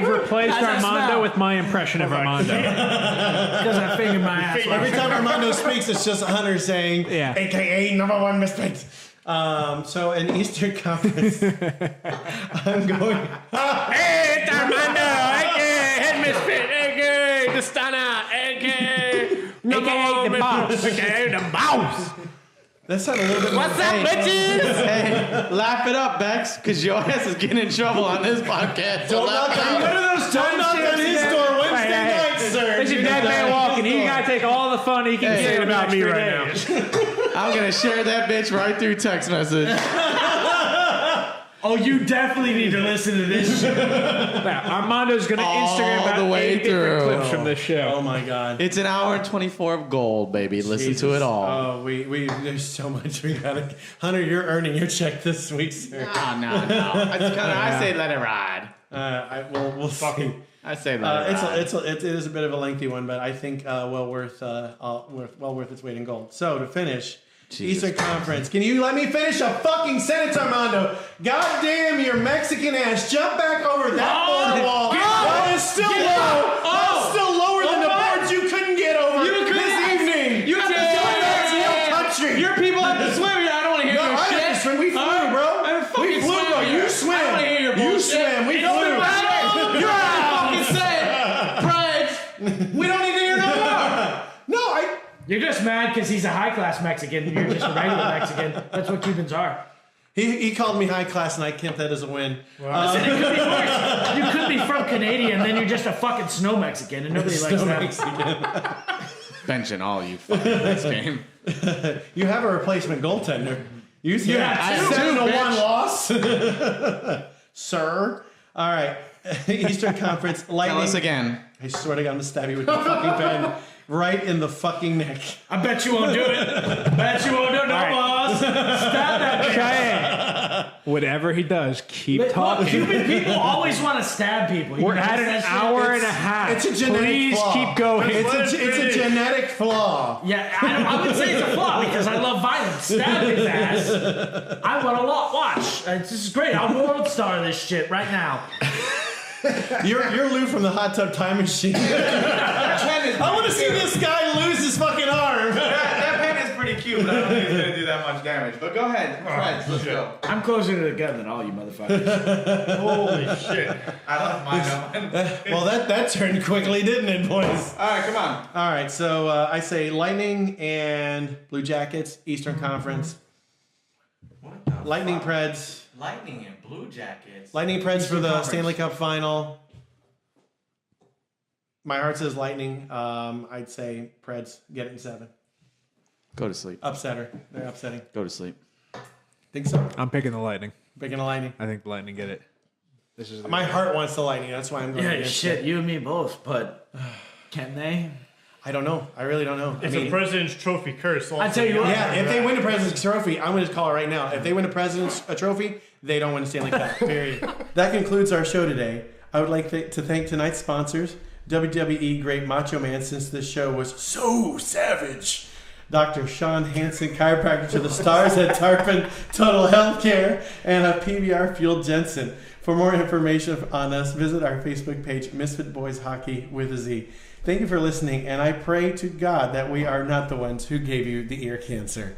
replaced How's that Armando smell? with my impression of Armando. Because I fingered my ass. Every time Armando speaks, it's just Hunter saying, Yeah. AKA #1 Misfit. So in Eastern Conference, I'm going. Hey, it's Armando, a.k.a. Head Misfit, a.k.a. the Stunner, a.k.a. the Boss, a.k.a. the Boss. That sounded a little bit. What's up, bitches? Hey, laugh it up, Bex, because your ass is getting in trouble on this podcast. So Don't knock laugh it on up. those Don't knock on his door Wednesday night, sir. There's your dead man walking. He gotta take all the fun he can Hey, say say about me right now. I'm going to share that bitch right through text message. Oh, you definitely need to listen to this shit. Yeah, Armando's gonna All Instagram about the way 80 different through. clips from this show. Oh my God. It's an hour and 24 of gold, baby. Listen to it all. Oh, we there's so much we gotta. Hunter, you're earning your check this week, sir. No. I say let it ride. We'll see. I say let it ride. It is a bit of a lengthy one, but I think well worth its weight in gold. So to finish, Eastern Conference. Can you let me finish a fucking sentence, Armando? God damn your Mexican ass! Jump back over that board wall. That is still low. That's still lower than the boards you couldn't get over this evening. You have to That's your country. Your people have to swim. I don't want to hear No, your I shit. have to swim. We flew, bro. We flew, bro. You swim. I don't want to hear your You bullshit. swim. We It don't flew. matter. You're fucking saying, Preds. We don't need to hear no more. No, You're just mad because he's a high-class Mexican. You're just a regular Mexican. That's what Cubans are. He called me high class, and I count that as a win. Listen, it could be worse. You could be from Canadian, then you're just a fucking snow Mexican, and nobody likes that. Benching all you fucking this game. You have a replacement goaltender. You I have do, 7-1 bitch. loss, sir. All right, Eastern Conference Lightning. Tell us again. I swear to God, I'm gonna stab you with the fucking pen right in the fucking neck. I bet you won't do it. Bet you won't do it. No, All right. boss. Stab that bitch. Cheyenne, whatever he does, keep Look, talking. Cuban people always want to stab people. You We're notice at an that shit? hour and a half. It's a genetic Please flaw. keep going. It's a genetic flaw. Yeah, I would say it's a flaw because I love violence. Stab his ass. I want to watch. This is great. I'll world star this shit right now. You're Lou from the Hot Tub Time Machine. I want to see this guy lose his fucking arm. That pen is pretty cute, but I don't think it's gonna do that much damage. But go ahead, Preds, let's go. I'm closer to the gun than all you motherfuckers. Holy shit. I left mine on. Well, that turned quickly, didn't it, boys? All right, come on. All right, so I say Lightning and Blue Jackets, Eastern Conference. What the Lightning fuck? Preds. Lightning and Blue Jackets. Lightning Preds for the Conference. Stanley Cup final. My heart says Lightning. I'd say Preds get it in 7. Go to sleep. Upsetter. They're upsetting. Go to sleep. Think so? I'm picking the Lightning. Picking the Lightning. I think the Lightning get it. This is My heart wants the Lightning. That's why I'm going Yeah, against shit, it. you and me both, but can they? I don't know. I really don't know. It's a President's Trophy curse. I tell you what. Yeah, if they win the President's Trophy, I'm going to call it right now. If they win a President's Trophy, they don't win a Stanley Cup. Period. That concludes our show today. I would like to thank tonight's sponsors, WWE Great Macho Man, since this show was so savage. Dr. Sean Hansen, chiropractor to the stars at Tarpon Total Healthcare, and a PBR Fueled Jensen. For more information on us, visit our Facebook page, Misfit Boys Hockey with a Z. Thank you for listening, and I pray to God that we are not the ones who gave you the ear cancer.